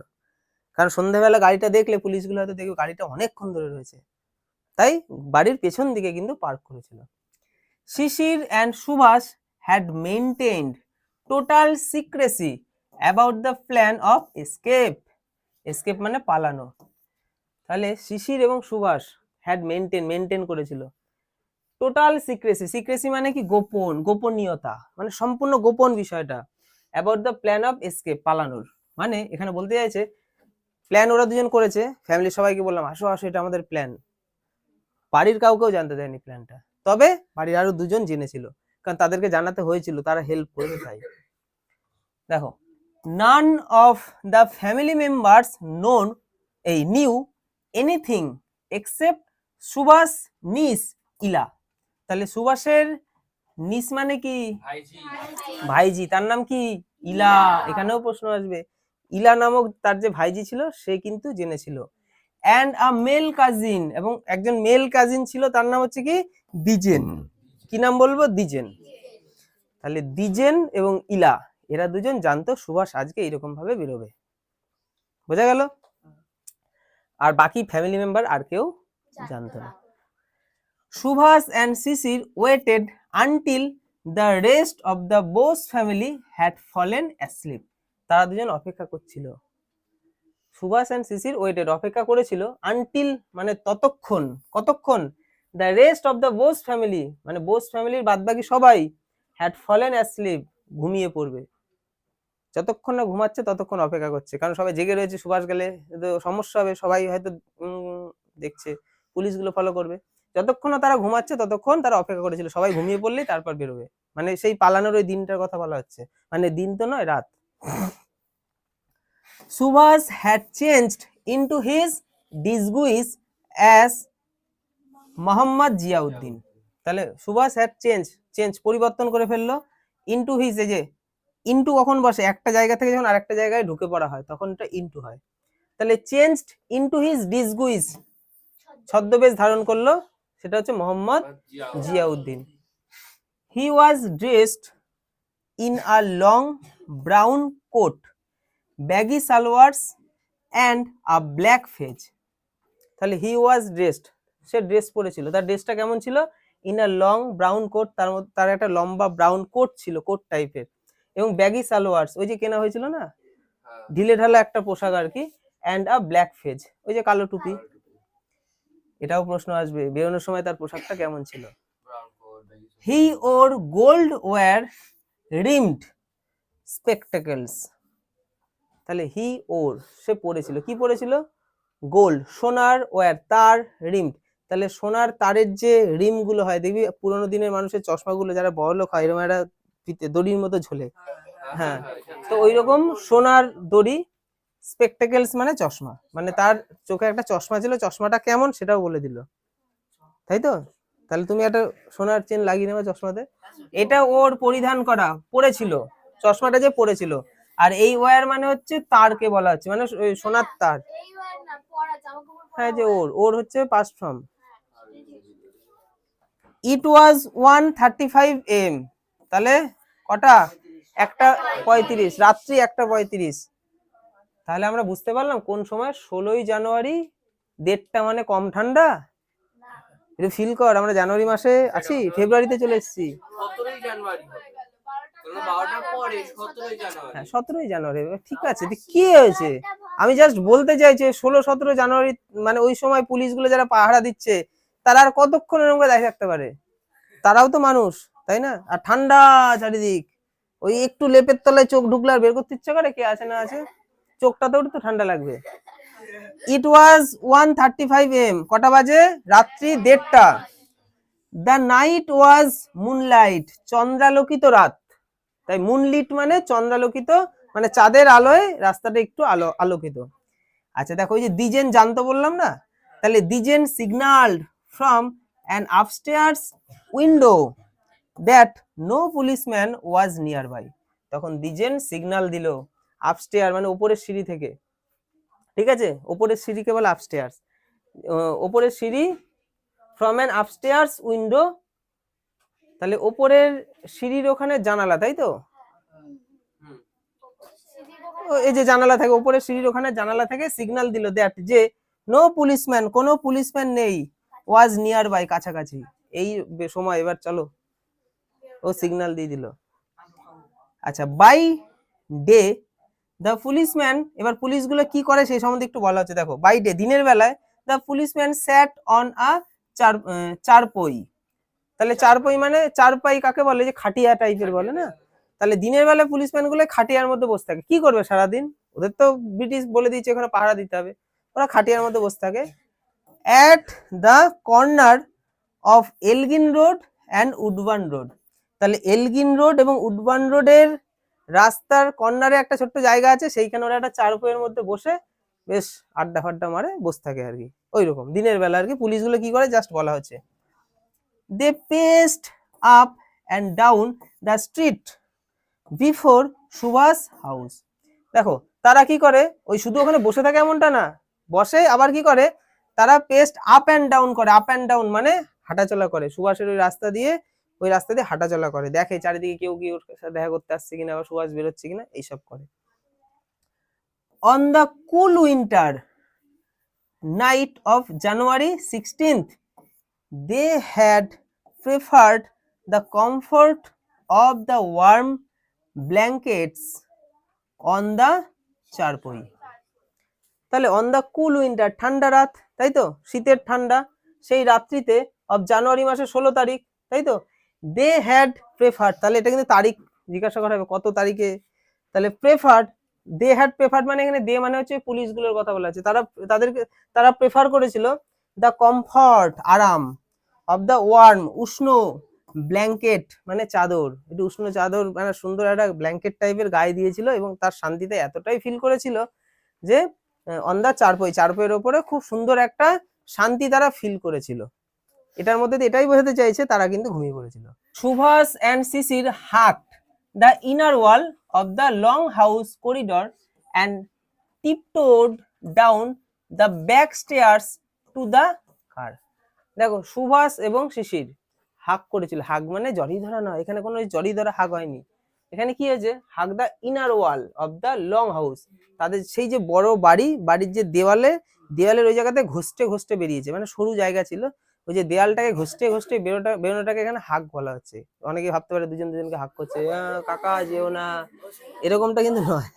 কারণ সন্ধ্যাবেলা গাড়িটা দেখলে পুলিশগুলো হয়তো দেখবে গাড়িটা অনেকক্ষণ ধরে রয়েছে, তাই বাড়ির পেছন দিকে কিন্তু পার্ক করেছিল। Sisir and Subhas had maintained total secrecy about the plan of escape, escape মানে পালানো। তাহলে শিশির এবং সুভাষ হ্যাড মেইনটেইন করেছিল টোটাল সিক্রেসি, সিক্রেসি মানে কি গোপন, গোপনীয়তা, মানে সম্পূর্ণ গোপন বিষয়টা। About the plan of escape, পালানোর, মানে এখানে বলতে চাইছে প্ল্যান ওরা দুজন করেছে, ফ্যামিলির সবাইকে বললাম আসো আসো এটা আমাদের প্ল্যান, বাড়ির কাউকেও জানতে দেয়নি প্ল্যানটা, তবে বাড়ির আরো দুজন জেনেছিল, কারণ তাদেরকে জানাতে হয়েছিল, তারা হেল্প করেছে তাই। দেখো, none of the family members knew anything except Subhash niece Ila, তাহলে সুভাষের নিস মানে কি ভাইজি, তার নাম কি ইলা, এখানেও প্রশ্ন আসবে, ইলা নামক তার যে ভাইজি ছিল সে কিন্তু জেনেছিল। অ্যান্ড আ মেল কাজিন, এবং একজন মেল কাজিন ছিল, তার নাম হচ্ছে কি দ্বিজেন, কি নাম বলবো, দ্বিজেন। তাহলে দ্বিজেন এবং ইলা এরা দুজন জানতো সুভাষ আজকে এরকম ভাবে বেরোবে, বোঝা গেল। আর বাকি ফ্যামিলি মেম্বার আর কেউ জানতো না। Subhash and Sisir waited until the rest of the Bose family had fallen asleep. তারা দুজন অপেক্ষা করছিল। সুভাষ অ্যান্ড শিশির ওয়েটেড অপেক্ষা করেছিল, আনটিল মানে ততক্ষণ, কতক্ষণ, the rest of the Bose family মানে বোস ফ্যামিলির বাদবাকি সবাই হ্যাড ফলেন অ্যাসলিপ ঘুমিয়ে পড়বে। যতক্ষণ না ঘুমাচ্ছে ততক্ষণ অপেক্ষা করছে, কারণ সবাই জেগে রয়েছে, সুভাষ গেলে তো সমস্যা হবে, সবাই হয়তো দেখছে, পুলিশগুলো ফলো করবে। যতক্ষণ না তারা ঘুমাচ্ছে ততক্ষণ তারা অপেক্ষা করেছিল, সবাই ঘুমিয়ে পড়লেই তারপর বেরোবে। মানে সেই পালানোর ওই দিনটার কথা বলা হচ্ছে, মানে দিন তো নয়, রাত। Subhas had changed into his disguise as Mohammad Ziauddin. তাহলে সুভাষ হ্যাড চেঞ্জ পরিবর্তন করে ফেললো, ইনটু হিজ, এই যে ইনটু কখন বসে, একটা জায়গা থেকে যখন আরেকটা জায়গায় ঢুকে পড়া হয় তখন এটা ইনটু হয়। তাহলে চেঞ্জড ইনটু হিজ ডিসগুইজ, ছদ্মবেশ ধারণ করলো, সেটা হচ্ছে Mohammad Ziauddin. He was dressed in a long brown coat, baggy salwars and a black fez. তাহলে he was dressed, say dress পরেছিল, তার ড্রেসটা কেমন ছিল, in a long brown coat, তার মধ্যে তার একটা লম্বা ব্রাউন কোট ছিল, কোট টাইপের, এবং ব্যাগি সালোয়ার্স, ওই যে কেনা হয়েছিল না, ঢিলে ঢালা একটা পোশাক আর কি, অ্যান্ড আ ব্ল্যাক ফেজ, ওই যে কালো টুপি। এটাও প্রশ্ন আসবে, বেরোনোর সময় তার পোশাকটা কেমন ছিল। হি ওর গোল্ড ওয়্যার রিমড স্পেকটাকলস। তাহলে হি ওর, সে পরেছিল, কি পরেছিল, গোল্ড, সোনার, ওয়্যার তার, রিমড, তাহলে সোনার তারের যে রিম গুলো হয়, দেখবি পুরোনো দিনের মানুষের চশমাগুলো যারা বড়লোক হয় এরকম একটা দড়ির মতো ঝোলে, হ্যাঁ, তো ওই রকম সোনার দড়ি, স্পেকটাকলস মানে চশমা, মানে তার চোখে একটা চশমা ছিল, চশমাটা কেমন সেটাও বলে দিল, তাই তো। তাহলে তুমি একটা সোনার চেন লাগিয়ে নেবে চশমাতে, এটা ওর পরিধান করা, পরেছিল, চশমাটা যে পরেছিল। আর এই ওয়্যার মানে হচ্ছে তারকে বলা হচ্ছে, মানে সোনার তার, হ্যাঁ, যে ওর ওর হচ্ছে past form. It was 1:35 AM, তাহলে কটা, 1:35, রাত্রি 1:35। তাহলে আমরা বুঝতে পারলাম কোন সময় 16ই জানুয়ারি, ডেটটা মানে কম ঠান্ডা, এটা ফিল কর, আমরা জানুয়ারি মাসে আছি, ফেব্রুয়ারিতে চলে এসেছি। 17ই জানুয়ারি, ঠিক আছে, কি হয়েছে, আমি জাস্ট বলতে চাইছি 16-17 জানুয়ারি মানে ওই সময় পুলিশগুলো যারা পাহারা দিচ্ছে তারা আর কতক্ষণ এরকম করে দাঁড়িয়ে থাকতে পারে, তারাও তো মানুষ, তাই না। আর ঠান্ডা চারিদিক, ওই একটু লেপের তলায় চোখ ঢুকলে আর বের করতে ইচ্ছা করে, কে আছে না আছে, চোখটাতেও তো ঠান্ডা লাগবে। ইট ওয়াজ 1:35 AM, কটা বাজে, রাত্রি 1:30। দ্য নাইট ওয়াজ মুনলাইট, চন্দ্রালোকিত রাত, তাই মুনলিট মানে চন্দ্রালোকিত, মানে চাঁদের আলোয় রাস্তাটা একটু আলোকিত। আচ্ছা দেখো, ওই যে দিজেন জানতো বললাম না, তাহলে Dwijen signalled from an upstairs window that no policeman was nearby. তখন দিজেন সিগন্যাল দিল, আপস্টেয়ার মানে উপরের সিঁড়ি থেকে, ঠিক আছে, উপরের সিঁড়িকে বলে আপস্টেয়ার্স, উপরের সিঁড়ি, ফ্রম অ্যান আপস্টেয়ার্স উইন্ডো, তাহলে উপরের সিঁড়ির ওখানে জানালা, তাই তো, এই যে জানালা থাকে, উপরের সিঁড়ির ওখানে জানালা থেকে সিগন্যাল দিল, দ্যাট যে নো পুলিশম্যান, কোনো পুলিশম্যান নেই, ওয়াজ নিয়ার বাই কাছাকাছি, এই সময় এবার চলো, ও সিগন্যাল দিয়ে দিল। আচ্ছা, বাই ডে দ্য পুলিশম্যান, এবার পুলিশগুলো কি করে সেই সম্বন্ধে একটু বলা হচ্ছে, দেখো, বাই ডে দিনের বেলায়, the policeman sat on a charpoy, তাহলে চারপই মানে চারপাই কাকে বলে, যে খাটিয়া টাইপের বলে না, তাহলে দিনের বেলায় পুলিশম্যান গুলো খাটিয়ার মধ্যে বসে থাকে, কি করবে সারাদিন, ওদের তো ব্রিটিশ বলে দিয়েছে ওখানে পাহারা দিতে হবে, ওরা খাটিয়ার মধ্যে বসে থাকে। At the corner of Elgin road and Woodburn road, তাহলে এলগিন রোড এবং উডবার্ন রোডের রাস্তার কর্নারে একটা ছোট্ট জায়গা আছে, সেইখানে ওরা একটা চারপয়ের মধ্যে বসে বেশ আড্ডা ফাড্ডা মারে, বসে থাকে আর কি, ওই রকম দিনের বেলা আর কি। পুলিশগুলো কি করে জাস্ট বলা হচ্ছে, they paced up and down the street before Subhash হাউস। দেখো তারা কি করে, ওই শুধু ওখানে বসে থাকে এমনটা না, বসে আবার কি করে, তারা পেস্ট আপ অ্যান্ড ডাউন করে, আপ অ্যান্ড ডাউন মানে হাঁটাচলা করে, সুভাষের ওই রাস্তা দিয়ে হাঁটাচলা করে, দেখে চারিদিকে কেউ কি ওর সাথে দেখা করতে আসছে কিনা, বা সুভাষ বেরোচ্ছে কিনা, এইসব করে। On the cool winter night of January 16th, they had preferred the comfort of the warm blankets on the charpoy. তাহলে অন দ্য কুল উইন্টার, ঠান্ডা রাত, তাই তো, শীতের ঠান্ডা সেই রাত্রিতে অফ জানুয়ারি মাসের 16 তারিখ, তাই তো, দে হ্যাড প্রেফার্ড, তাহলে এটা কিন্তু তারিখ জিজ্ঞাসা করা হবে কত তারিখে, তাহলে প্রেফার্ড, দে হ্যাড প্রেফার্ড মানে এখানে দে মানে হচ্ছে পুলিশগুলোর কথা বলা আছে, তারা প্রেফার করেছিল দ্য কমফর্ট, আরাম, অফ দ্য ওয়ার্ম, উষ্ণ, ব্ল্যাঙ্কেট মানে চাদর, একটু উষ্ণ চাদর মানে সুন্দর একটা ব্ল্যাঙ্কেট টাইপের গায়ে দিয়েছিল এবং তার শান্তিতে এতটাই ফিল করেছিল যে অন দা চারপইয়ের ওপরে খুব সুন্দর একটা শান্তি তারা ফিল করেছিল। এটার মধ্যে দিয়ে এটাই বোঝাতে চাইছে তারা কিন্তু ঘুমিয়ে পড়েছিল। Subhas and Sisir hugged the inner wall of the long house corridor and tiptoed down the back stairs to the car. দেখো সুভাষ এবং শিশির হাক করেছিল, হাক মানে জড়ি ধরা নয়, এখানে কোনো জড়ি ধরা হাক হয়নি, এখানে কি হয়েছে, হাক the inner wall of the long house, তাদের সেই যে বড় বাড়ির যে দেওয়ালের ওই জায়গাতে ঘষ্টে বেরিয়েছে, মানে সরু জায়গা ছিল, ওই যে দেয়ালটাকে ঘষ্টে বেরোনোটাকে এখানে হাক বলা হচ্ছে। অনেকে ভাবতে পারে দুজনকে হাক করছে, কাকা যেও না, এরকমটা কিন্তু নয়।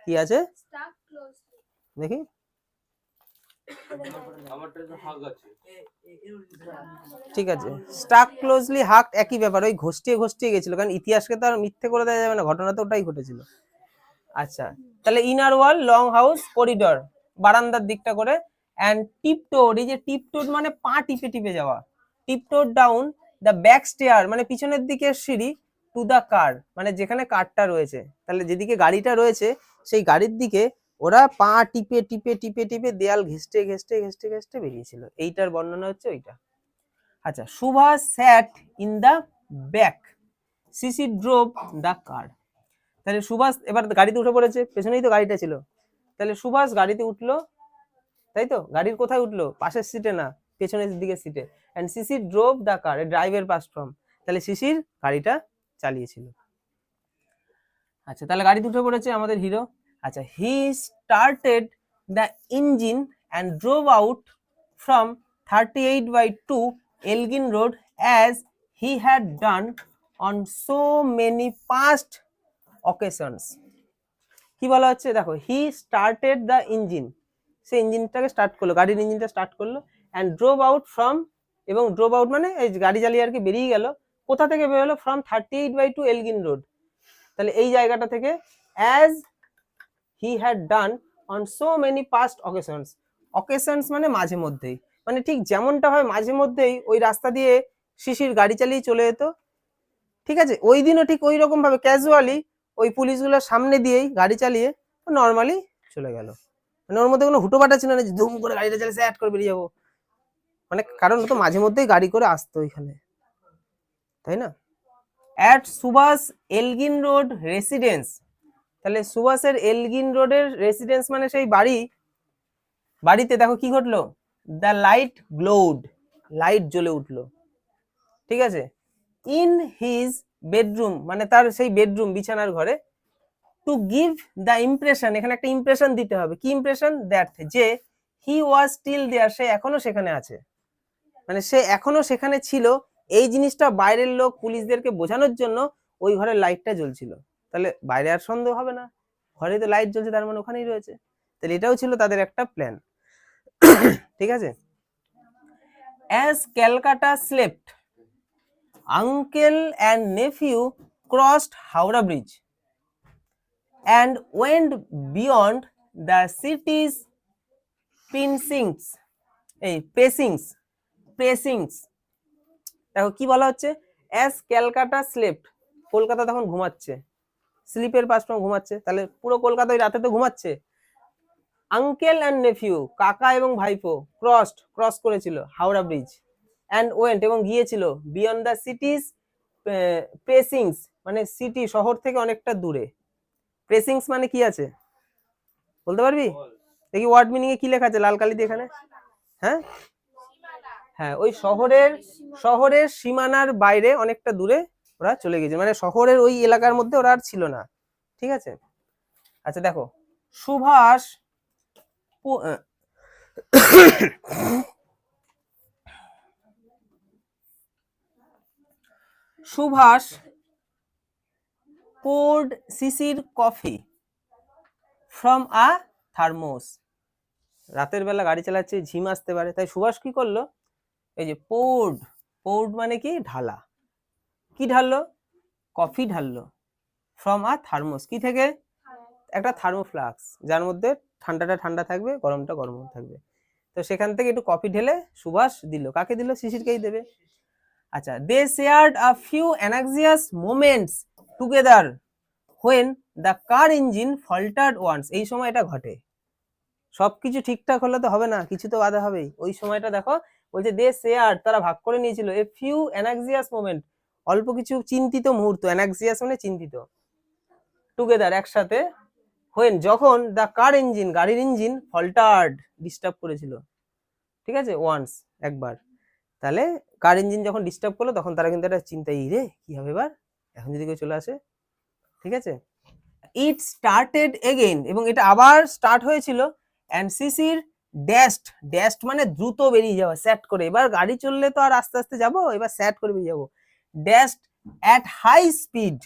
কি আছে দেখি, ঠিক আছে, স্টাক ক্লোজলি হাক একই ব্যাপার, ওই ঘষ্টিয়ে গেছিল, কারণ ইতিহাসকে তো আর মিথ্যে করে দেওয়া যাবে না, ঘটনা তো ওটাই ঘটেছিল। আচ্ছা, তাহলে ইনার ওয়াল, লং হাউস, করিডর, বারান্দার দিকটা করে, অ্যান্ড টিপটোড, এই যে টিপটোড মানে পা টিপে যাওয়া, টিপটোড ডাউন দ্য ব্যাক স্টেয়ার মানে পিছনের দিকে সিঁড়ি, টু দ্য কার মানে যেখানে কারটা রয়েছে, তাহলে যেদিকে গাড়িটা রয়েছে সেই গাড়ির দিকে ওরা পা টিপে দেয়াল ঘেষ্টে বেরিয়েছিল, এইটার বর্ণনা হচ্ছে ওইটা। আচ্ছা, Subhas sat in the back, Sisir drove the car, তাহলে সুভাষ এবার গাড়িতে উঠে পড়েছে, পেছনেই তো গাড়িটা ছিল, তাহলে সুভাষ গাড়িতে উঠলো, তাই তো, গাড়ির কোথায় উঠলো, পাশের সিটে না, পেছনের দিকে সিটে, and Sisir drove the car, ড্রাইভের পাস্ট ফর্ম, তাহলে শিশির গাড়িটা চালিয়েছিল। আচ্ছা, তাহলে গাড়িতে উঠে পড়েছে আমাদের হিরো। আচ্ছা, he started the engine and drove out from 38/2 Elgin Road as he had done on so many past occasions. কি বলা হচ্ছে, দেখো, হি স্টার্টেড দ্য ইঞ্জিন, সে ইঞ্জিনটাকে স্টার্ট করলো, গাড়ির ইঞ্জিনটা স্টার্ট করলো, অ্যান্ড ড্রোভ আউট ফ্রম, এবং ড্রোভ আউট মানে এই গাড়ি চালিয়ে আর কি বেরিয়ে গেল, কোথা থেকে বেরোলো, ফ্রম 38/2 এলগিন রোড, তাহলে এই জায়গাটা থেকে, as he had done on so many past occasions, occasions মানে মাঝে মধ্যেই, মানে ঠিক যেমনটা হয় মাঝে মধ্যেই ওই রাস্তা দিয়ে শিশির গাড়ি চালিয়ে চলে যেত, ঠিক আছে, ওই দিনও ঠিক ওই রকম ভাবে ক্যাজুয়ালি ওই পুলিশগুলোর সামনে দিয়েই গাড়ি চালিয়ে নর্মালি চলে গেল, মানে ওর মধ্যে কোনো হুটোপাটা ছিল না যে ধুম করে গাড়িটা চালিয়ে স্যাট করে বেরিয়ে যাবো, মানে কারণ তো মাঝে মধ্যেই গাড়ি করে আসতো ওইখানে, তাই না। At Subhash Elgin road residence, তাহলে সুভাষের এলগিন রোডের রেসিডেন্স মানে সেই বাড়িতে দেখো কি ঘটলো, দ্য লাইট গ্লোড, লাইট জ্বলে উঠলো, ঠিক আছে, ইন হিজ বেডরুম মানে তার সেই বেডরুম বিছানার ঘরে, টু গিভ দ্য ইমপ্রেশন, এখানে একটা ইমপ্রেশন দিতে হবে, কি ইমপ্রেশন, দ্যাট যে হি ওয়াজ স্টিল দেয়ার, সে এখনো সেখানে আছে, মানে সে এখনো সেখানে ছিল, এই জিনিসটা বাইরের লোক পুলিশদেরকে বোঝানোর জন্য ওই ঘরের লাইটটা জ্বলছিল, তাহলে বাইরে আর সন্দেহ হবে না, ঘরে তো লাইট জ্বলছে, তার মানে ওখানেই রয়েছে, তাহলে এটাও ছিল তাদের একটা প্ল্যান। ঠিক আছে, as Calcutta slept, uncle and nephew crossed Howrah bridge and went beyond the city's precincts, দেখো কি বলা হচ্ছে, অ্যাজ ক্যালকাটা স্লেপ্ট, কলকাতা তখন ঘুমাচ্ছে, স্লিপের পাস্ট ফর্ম ঘুমাচ্ছে, তাহলে পুরো কলকাতা ওই রাতে তো ঘুমাচ্ছে, আঙ্কেল অ্যান্ড নেফিউ কাকা এবং ভাইপো ক্রস করেছিল হাওড়া ব্রিজ, অ্যান্ড ওয়েন্ট এবং গিয়েছিল, বিয়ন্ড দ্য সিটিজ প্রেসিংস মানে সিটি শহর থেকে অনেকটা দূরে, প্রেসিংস মানে কি আছে বলতে পারবি, দেখি ওয়ার্ড মিনিং এ কি লেখা আছে লাল কালি দিয়ে এখানে, হ্যাঁ ওই শহরের সীমানার বাইরে অনেকটা দূরে ওরা চলে গেছে, মানে শহরের ওই এলাকার মধ্যে ওরা আর ছিল না, ঠিক আছে। আচ্ছা দেখো, Subhash Subhash poured Sisir coffee from a thermos. রাতের বেলা গাড়ি চালাচ্ছে, ঝিম আসতে পারে, তাই সুভাষ কি করলো, এই যে poured, poured মানে কি ঢালা, কি ঢাললো, কফি ঢাললো, ফ্রম আ থার্মোস, কি থেকে, একটা থার্মোফ্লাক্স, যার মধ্যে ঠান্ডাটা ঠান্ডা থাকবে, গরমটা গরম থাকবে, তো সেখান থেকে একটু কফি ঢেলে সুভাষ দিল, কাকে দিল, শিশিরকেই দেবে। আচ্ছা, they shared a few anxious moments together when the car engine faltered once. এই সময় এটা ঘটে, সবকিছু ঠিকঠাক হলে তো হবে না, কিছু তো বাধা হবেই। ওই সময়টা দেখো বলছে দে শেয়ার্ড, তারা ভাগ করে নিয়েছিল, এ ফিউ অ্যানাক্সিয়াস মোমেন্ট, অল্প কিছু চিন্তিত মুহূর্ত, অ্যানাক্সিয়াস মানে চিন্তিত, টুগেদার একসাথে, হোয়েন যখন দ্য কার ইঞ্জিন, গাড়ির ইঞ্জিন ফল্টার্ড ডিস্টার্ব করেছিল, ঠিক আছে, ওয়ান্স একবার, তাহলে কার ইঞ্জিন যখন ডিস্টার্ব করলো তখন তারা কিন্তু একটা চিন্তায়, রে কি হবে এবার, এখন যদি কেউ চলে আসে, ঠিক আছে। ইট স্টার্টেড এগেইন, এবং এটা আবার স্টার্ট হয়েছিল, অ্যান্ড শিশির ড্যাশড, ড্যাশড মানে দ্রুত বেরিয়ে যাওয়া, স্যাট করে, এবার গাড়ি চললে তো আর আস্তে আস্তে যাবো, এবার স্যাট করে বেরিয়ে যাবো, dashed at high speed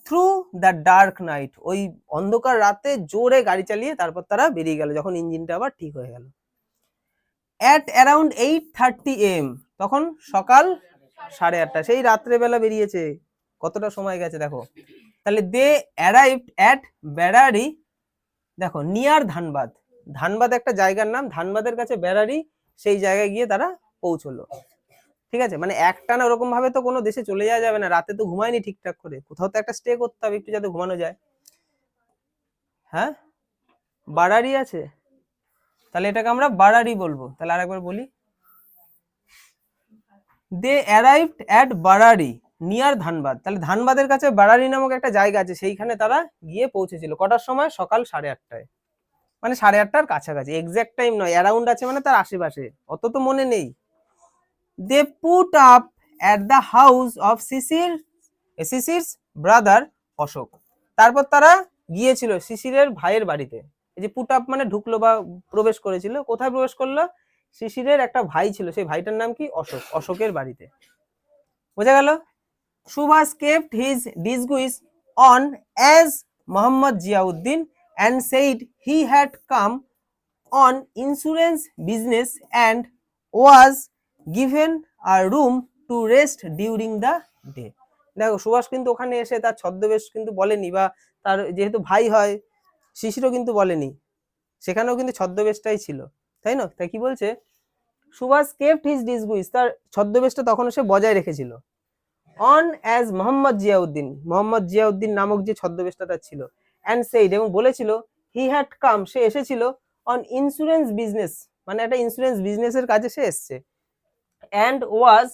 through the dark night, ওই অন্ধকার রাতে জোরে গাড়ি চালিয়ে তারপর তারা বেরিয়ে গেল যখন ইঞ্জিনটা আবার ঠিক হয়ে গেল। অ্যাট অ্যারাউন্ড 8:30 AM, তখন সকাল 8:30, সেই রাত্রেবেলা বেরিয়েছে, কতটা সময় গেছে দেখো। তাহলে দে অ্যারাইভড অ্যাট বেড়ারি, দেখো নিয়ার ধানবাদ, ধানবাদ একটা জায়গার নাম, ধানবাদের কাছে বেড়ারি, সেই জায়গায় গিয়ে তারা পৌঁছলো, ঠিক আছে। মানে একটানা ওরকম ভাবে তো কোনো দেশে চলে যাওয়া যাবে না, রাতে তো ঘুমায়নি ঠিকঠাক করে, কোথাও তো একটা স্টে করতে হবে একটু, যাতে ঘুমানো যায়। হ্যাঁ, বাড়ারি আছে, তাহলে এটাকে আমরা বাড়ারি বলবো। তাহলে আরেকবার বলি, দে অ্যারাইভড অ্যাট বাড়ারি নিয়ার ধানবাদ, তাহলে ধানবাদের কাছে বাড়ারি নামক একটা জায়গা আছে, সেইখানে তারা গিয়ে পৌঁছেছিল, কটার সময়, সকাল 8:30, মানে 8:30টার কাছাকাছি, এক্সাক্ট টাইম নয়, অ্যারাউন্ড আছে মানে তার আশেপাশে, অত তো মনে নেই। They put up at the house of Sisir's brother Ashok, তারপর তারা গিয়েছিল শিশিরের ভাইয়ের বাড়িতে। এই যে পুট আপ মানে ঢুকলো বা প্রবেশ করেছিল, কোথায় প্রবেশ করলো, শিশিরের একটা ভাই ছিল, সেই ভাইটার নাম কি, অশোক, অশোকের বাড়িতে, বোঝা গেল। Subhash kept his disguise on as Muhammad Ziauddin and said he had come on insurance business and was given a room to rest during the day. দেখো সুভাষ কিন্তু ওখানে এসে তার ছদ্মবেশ কিন্তু বলেনি, বা তার যেহেতু ভাই হয়, শিশিরও কিন্তু বলেনি, সেখানেও কিন্তু ছদ্মবেশটাই ছিল, তাই না। তাই কি বলছে, সুভাষ kept his disguise, তার ছদ্মবেশটা তখন সে বজায় রেখেছিল, অন অ্যাজ মোহাম্মদ জিয়াউদ্দিন, মোহাম্মদ জিয়াউদ্দিন নামক যে ছদ্মবেশটা তার ছিল, অ্যান্ড সেইড, এবং বলেছিল, হি হ্যাড কাম, সে এসেছিল, অন ইন্স্যুরেন্স বিজনেস, মানে একটা ইন্স্যুরেন্স বিজনেসের কাজে সে এসছে, and was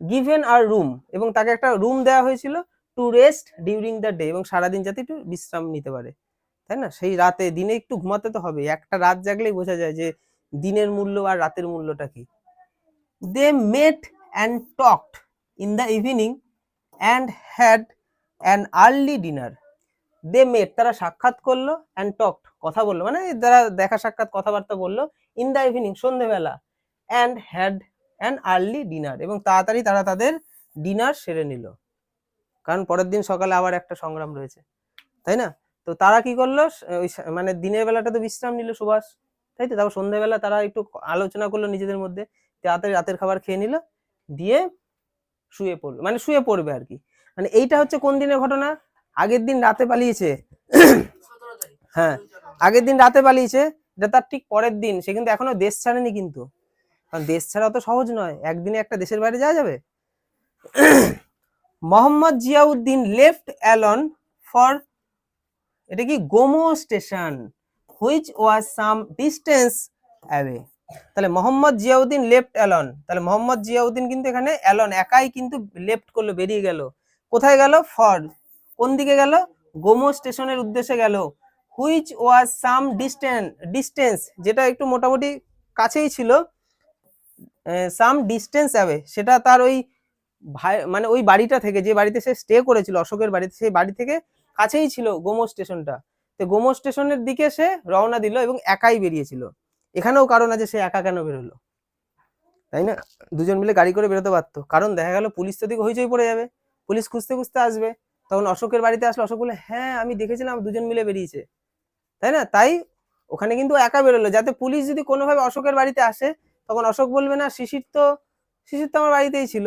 given a room, এবং তাকে একটা রুম দেওয়া হয়েছিল, to rest during the day, এবং সারাদিন যাতে একটু বিশ্রাম নিতে পারে, তাই না, সেই রাতে, দিনে একটু ঘুমাতে তো হবে, একটা রাত জাগলেই বোঝা যায় যে দিনের মূল্য আর রাতের মূল্যটা কি। They met and talked in the evening and had an early dinner. They met, তারা সাক্ষাৎ করলো, and talked, কথা বললো, মানে যারা দেখা সাক্ষাৎ কথাবার্তা বললো, in the evening, সন্ধ্যেবেলা, and had an early dinner, এবং তাড়াতাড়ি তারা তাদের ডিনার সেরে নিল, কারণ পরের দিন সকালে আবার একটা সংগ্রাম রয়েছে, তাই না। তো তারা কি করলো, মানে দিনের বেলাটা তো বিশ্রাম নিল সুভাষ, তাই তো, তারপর সন্ধ্যেবেলা তারা একটু আলোচনা করলো নিজেদের মধ্যে, তাড়াতাড়ি রাতের খাবার খেয়ে নিল, দিয়ে শুয়ে পড়বে, মানে শুয়ে পড়বে আর কি। মানে এইটা হচ্ছে কোন দিনের ঘটনা, আগের দিন রাতে পালিয়েছে, হ্যাঁ আগের দিন রাতে পালিয়েছে, এটা তার ঠিক পরের দিন, সে কিন্তু এখনো দেশ ছাড়েনি কিন্তু, কারণ দেশ ছাড়া তো সহজ নয়, একদিনে একটা দেশের বাইরে যাওয়া যাবে। Mohammad Ziauddin left alone for, এটা কি, Gomoh station, which was some distance away, তাহলে মোহাম্মদ জিয়াউদ্দিন লেফট অ্যালন, তাহলে মোহাম্মদ জিয়াউদ্দিন কিন্তু এখানে অ্যালন একাই কিন্তু লেফট করলো, বেরিয়ে গেল, কোথায় গেল, ফর, কোন দিকে গেল, গোমো স্টেশনের উদ্দেশ্যে গেল, হুইচ ওয়াজ সাম ডিস্টেন্স, যেটা একটু মোটামুটি কাছেই ছিল, সাম ডিস্টেন্স অ্যাওয়ে, সেটা তার ওই ভাই, মানে ওই বাড়িটা থেকে, যে বাড়িতে সে স্টে করেছিল, অশোকের বাড়িতে, সেই বাড়ি থেকে কাছেই ছিল গোমো স্টেশনটা, তো গোমো স্টেশনের দিকে সে রওনা দিল এবং একাই বেরিয়েছিল। এখানেও কারণ আছে, সে একা কেন বেরোলো, তাই না? দুজন মিলে গাড়ি করে বেরোতে পারতো, কারণ দেখা গেল পুলিশ তো দিকে হইচই পড়ে যাবে, পুলিশ খুঁজতে খুঁজতে আসবে, তখন অশোকের বাড়িতে আসলে অশোক বলে হ্যাঁ আমি দেখেছিলাম দুজন মিলে বেরিয়েছে, তাই না? তাই ওখানে কিন্তু একা বেরোলো, যাতে পুলিশ যদি কোনোভাবে অশোকের বাড়িতে আসে তখন অশোক বলবে না শিশির তো আমার বাড়িতেই ছিল,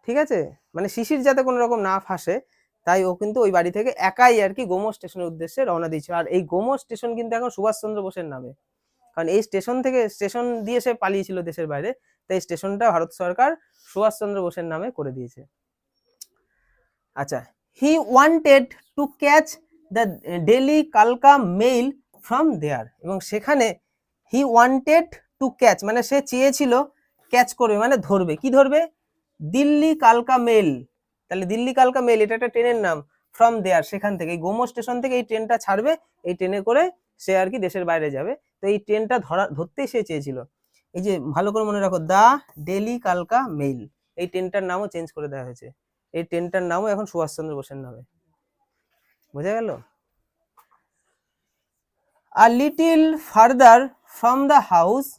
ঠিক আছে? মানে শিশির যাতে কোনো রকম না ফাঁসে, তাই ও কিন্তু ওই বাড়ি থেকে একাই আর কি গোমো স্টেশনের উদ্দেশ্যে রওনা দিয়েছিল। আর এই গোমো স্টেশন কিন্তু এখন সুভাষচন্দ্র বোসের নামে, কারণ এই স্টেশন দিয়ে সে পালিয়েছিল দেশের বাইরে, তাই স্টেশনটা ভারত সরকার সুভাষচন্দ্র বোসের নামে করে দিয়েছে। আচ্ছা, he wanted to catch the daily কালকা মেইল ফ্রম দেয়ার, এবং সেখানে হি ওয়ান্টেড টু ক্যাচ মানে সে চেয়েছিল ক্যাচ করবে মানে ধরবে, কি ধরবে? দিল্লি কালকা মেল। তাহলে দিল্লি কালকা মেল এটা একটা ট্রেনের নাম, ফ্রম দেয়ার সেখান থেকে, এই গোমো স্টেশন থেকে এই ট্রেনটা ছাড়বে, এই ট্রেনে করে সে আর কি দেশের বাইরে যাবে। তো এই ট্রেনটা ধরতেই সে চেয়েছিল। এই যে ভালো করে মনে রাখো, দা ডেলি কালকা মেইল, এই ট্রেনটার নামও চেঞ্জ করে দেওয়া হয়েছে, এই ট্রেনটার নামও এখন সুভাষচন্দ্র বোসের নামে। বোঝা গেল? A little further from the house,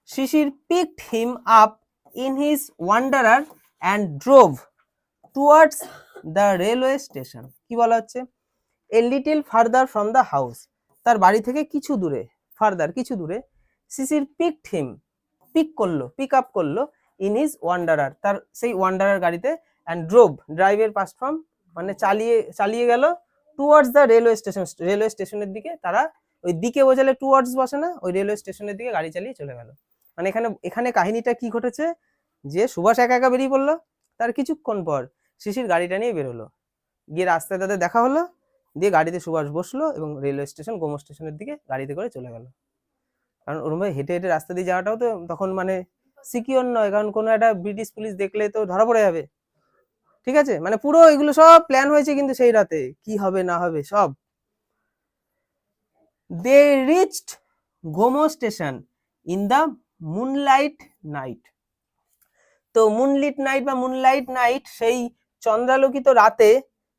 Shishir picked him up in his wanderer and drove towards the railway station. কি বলা হচ্ছে? A little further from the house, তার বাড়ি থেকে কিছু দূরে, ফার্দার কিছু দূরে, শিশির picked him, পিক আপ করলো, in his wanderer, তার সেই ওয়ান্ডারার গাড়িতে, and drove, ড্রাইভের পাস্ট ফর্ম মানে চালিয়ে গেল, টুয়ার্ডস দ্য রেলওয়ে স্টেশনের দিকে। তারা ওই দিকে বোঝালে টুয়ার্ডস বসে না, ওই রেলওয়ে স্টেশনের দিকে গাড়ি চালিয়ে চলে গেল। মানে এখানে কাহিনীটা কি ঘটেছে, যে সুভাষ একা একা বেরিয়ে পড়লো, তার কিছুক্ষণ পর শিশির গাড়িটা নিয়ে বেরোলো, গিয়ে রাস্তায় তাদের দেখা হলো, দিয়ে গাড়িতে সুভাষ বসলো এবং রেলওয়ে স্টেশন গোমো স্টেশনের দিকে গাড়িতে করে চলে গেল। কারণ ওরকম ভাবে হেঁটে হেঁটে রাস্তা দিয়ে যাওয়াটাও তো তখন মানে সিকিউর নয়, কারণ কোনো একটা ব্রিটিশ পুলিশ দেখলে তো ধরা পড়ে যাবে, ঠিক আছে? মানে পুরো এগুলো সব প্ল্যান হয়েছে কিন্তু সেই রাতে, কি হবে না হবে সব। They reached Gomoh station in the moonlight night. তো মুনলাইট নাইট সেই চন্দ্রালোকিত রাতে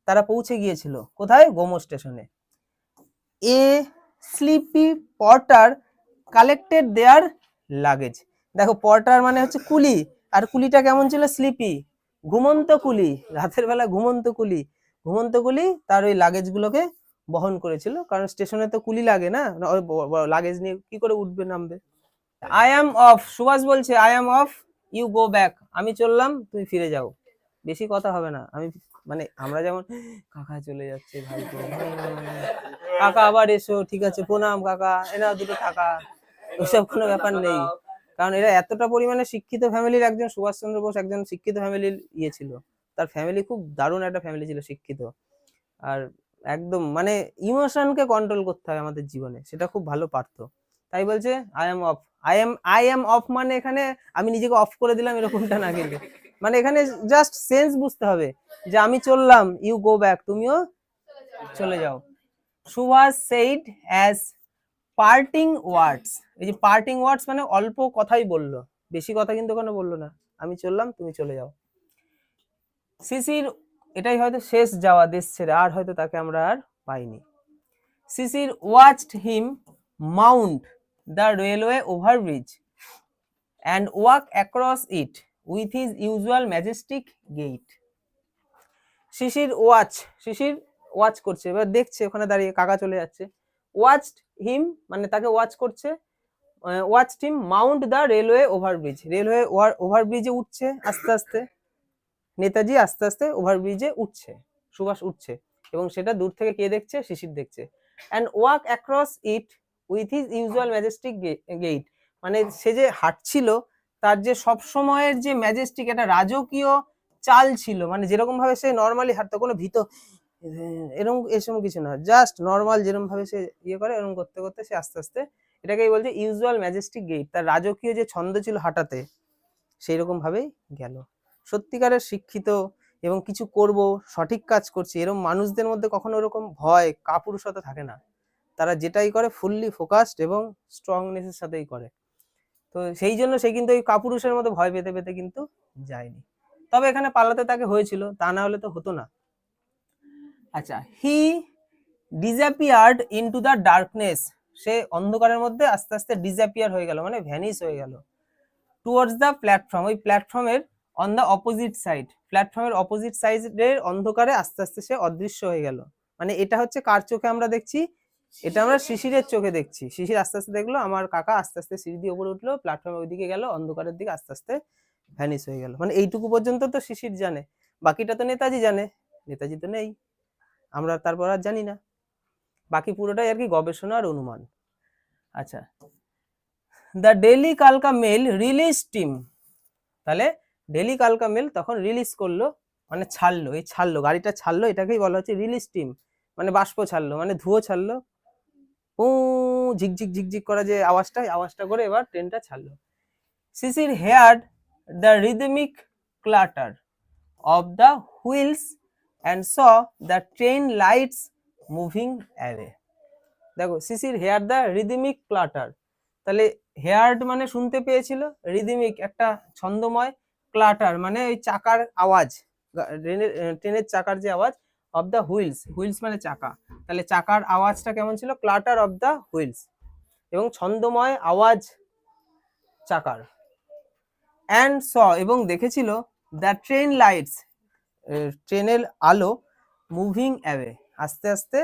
তারা পৌঁছে গিয়েছিল কোথায়? গোমো স্টেশনে। A sleepy porter collected their luggage. দেখো পর্টার মানে হচ্ছে কুলি, আর কুলিটা কেমন ছিল? স্লিপি, ঘুমন্ত কুলি, রাতের বেলা ঘুমন্ত কুলি তার ওই লাগেজ গুলোকে বহন করেছিল, কারণ স্টেশনে তো কুলি লাগে না, লাগেজ নিয়ে কি করে উঠবে নামবে। আই অ্যাম অফ, সুভাষ বলছে I am off, you go back, আমি চললাম তুমি ফিরে যাও। বেশি কথা হবে না, আমি মানে আমরা যেমন কাকা চলে যাচ্ছে ভাই, কাকা আবার এসো, ঠিক আছে প্রণাম কাকা, এনাও দুটো টাকা, ওইসব কোনো ব্যাপার নেই। কারণ এরা এতটা পরিমাণে শিক্ষিত ফ্যামিলির, একজন সুভাষচন্দ্র বোস একজন শিক্ষিত ফ্যামিলির ছিল, তার ফ্যামিলি খুব দারুণ একটা ফ্যামিলি ছিল, শিক্ষিত। আর একদম মানে ইমোশনকে কন্ট্রোল করতে হয় আমাদের জীবনে, সেটা খুব ভালো পারতো। তাই বলছে I am of, I am of মানে এখানে আমি নিজেকে অফ করে দিলাম এরকমটা না, কিন্তু মানে এখানে জাস্ট সেন্স বুঝতে হবে যে আমি চললাম, ইউ গো ব্যাক, তুমিও চলে যাও। সুভাষ সেইড অ্যাজ পার্টিং ওয়ার্ডস, এই যে পার্টিং ওয়ার্ডস মানে অল্প কথাই বললো, বেশি কথা কিন্তু ওখানে বললো না, আমি চললাম তুমি চলে যাও। শিশির, এটাই হয়তো শেষ যাওয়া দেশ ছেড়ে, আর হয়তো তাকে আমরা আর পাইনি। Sisir watched him mount the railway overbridge and walk across it with his usual majestic gait. Sisir watch করছে, এবার দেখছে ওখানে দাঁড়িয়ে কাকা চলে যাচ্ছে, ওয়াচড হিম মানে তাকে ওয়াচ করছে, watched him mount the railway ওভারব্রিজে উঠছে আস্তে আস্তে, নেতাজি আস্তে আস্তে ওভারব্রিজে উঠছে, সুভাষ উঠছে, এবং সেটা দূর থেকে কে দেখছে? শিশির দেখছে। And walk across it with his usual majestic gate, মানে সে যে হাঁটছিল তার যে সব সময়ের যে ম্যাজেস্টিক একটা রাজকীয় চাল ছিল, মানে যেরকম ভাবে সে নর্মালি হাঁটতো, কোনো এরকম কিছু না, জাস্ট নর্মাল যেরকম ভাবে সে ইয়ে করে, এরকম করতে করতে সে আস্তে আস্তে, এটাকেই বলছে ইউজুয়াল ম্যাজেস্টিক গেইট, তার রাজকীয় যে ছন্দ ছিল হাঁটাতে, সেই রকম ভাবেই গেল। সত্যিকারের শিক্ষিত এবং কিছু করব, সঠিক কাজ করছি, এরকম মানুষদের মধ্যে কখনো এরকম ভয় কাপুরুষতা থাকে না, তারা যেটাই করে ফুললি ফোকাসড এবং স্ট্রংনেসের সাথেই করে। তো সেই জন্য সে কিন্তু ওই কাপুরুষের মধ্যে ভয় পেতে পেতে কিন্তু যায়নি, তবে এখানে পালাতে তাকে হয়েছিল, তা না হলে তো হতো না। আচ্ছা, হি ডিসঅ্যাপিয়ার্ড ইনটু দ্য ডার্কনেস, সে অন্ধকারের মধ্যে আস্তে আস্তে ডিসঅ্যাপিয়ার হয়ে গেল, মানে ভ্যানিশ হয়ে গেল। টুয়ার্ডস দ্য প্ল্যাটফর্ম, ওই প্ল্যাটফর্মের অন দ্য অপোজিট সাইড, প্ল্যাটফর্মের অপোজিট সাইডের অন্ধকারে আস্তে আস্তে সে অদৃশ্য হয়ে গেল। মানে এটা হচ্ছে কার চোখে আমরা দেখছি? এটা আমরা শিশিরের চোখে দেখছি। শিশির আস্তে আস্তে দেখলো আমার কাকা আস্তে আস্তে সিঁড়ি দিয়ে উপরে উঠলো, প্ল্যাটফর্মের ওইদিকে গেল, অন্ধকারের দিকে আস্তে আস্তে ভ্যানিশ হয়ে গেল। মানে এইটুকু পর্যন্ত তো শিশির জানে, বাকিটা তো নেতাজি জানে। নেতাজি তো নেই, আমরা তারপর আর জানি না। বাকি পুরোটাই আর কি গবেষণা আর অনুমান। আচ্ছা, দ্য ডেইলি কালকা মেল রিলিজ টিম, তাহলে ডেইলি কালকা মেল তখন রিলিজ করলো, মানে ছাড়লো, এই ছাড়লো, গাড়িটা ছাড়লো, এটাকেই বলা হচ্ছে রিলিজ টিম। মানে বাষ্প ছাড়লো, মানে ধুয়ো ছাড়লো, ও ঝিকঝিক ঝিকঝিক করা যে আওয়াজটা করে এবার ট্রেনটা ছাড়লো। Sisir heard the rhythmic clatter of the wheels and saw the train lights moving away. দেখো, Sisir hear the rhythmic clatter, তাহলে হেয়ার্ড মানে শুনতে পেয়েছিল, রিদমিক একটা ছন্দময়, ক্লাটার মানে ওই চাকার আওয়াজ, ট্রেনের চাকার যে আওয়াজ, অফ দ্য হুইলস, হুইলস মানে চাকা, তাহলে চাকার আওয়াজটা কেমন ছিল? ক্লাটার অফ দ্য হুইলস, এবং ছন্দময় আওয়াজ চাকার। অ্যান্ড স, এবং দেখেছিল, দ্য ট্রেন লাইটস, ট্রেনের আলো, মুভিং অ্যাওয়ে, আস্তে আস্তে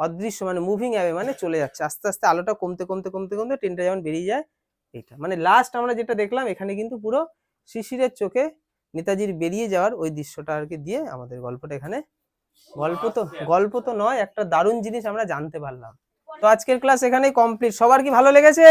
অদৃশ্য, মানে মুভিং অ্যাওয়ে মানে চলে যাচ্ছে, আস্তে আস্তে আলোটা কমতে কমতে কমতে কমতে ট্রেনটা যেমন বেরিয়ে যায়, এটা মানে লাস্ট আমরা যেটা দেখলাম এখানে কিন্তু পুরো শিশিরের চোখে নেতাজির বেরিয়ে যাওয়ার ওই দৃশ্যটা আর কি দিয়ে আমাদের গল্পটা এখানে, গল্প তো নয়, একটা দারুণ জিনিস আমরা জানতে পারলাম। তো আজকের ক্লাস এখানেই কমপ্লিট। সবার কি ভালো লেগেছে?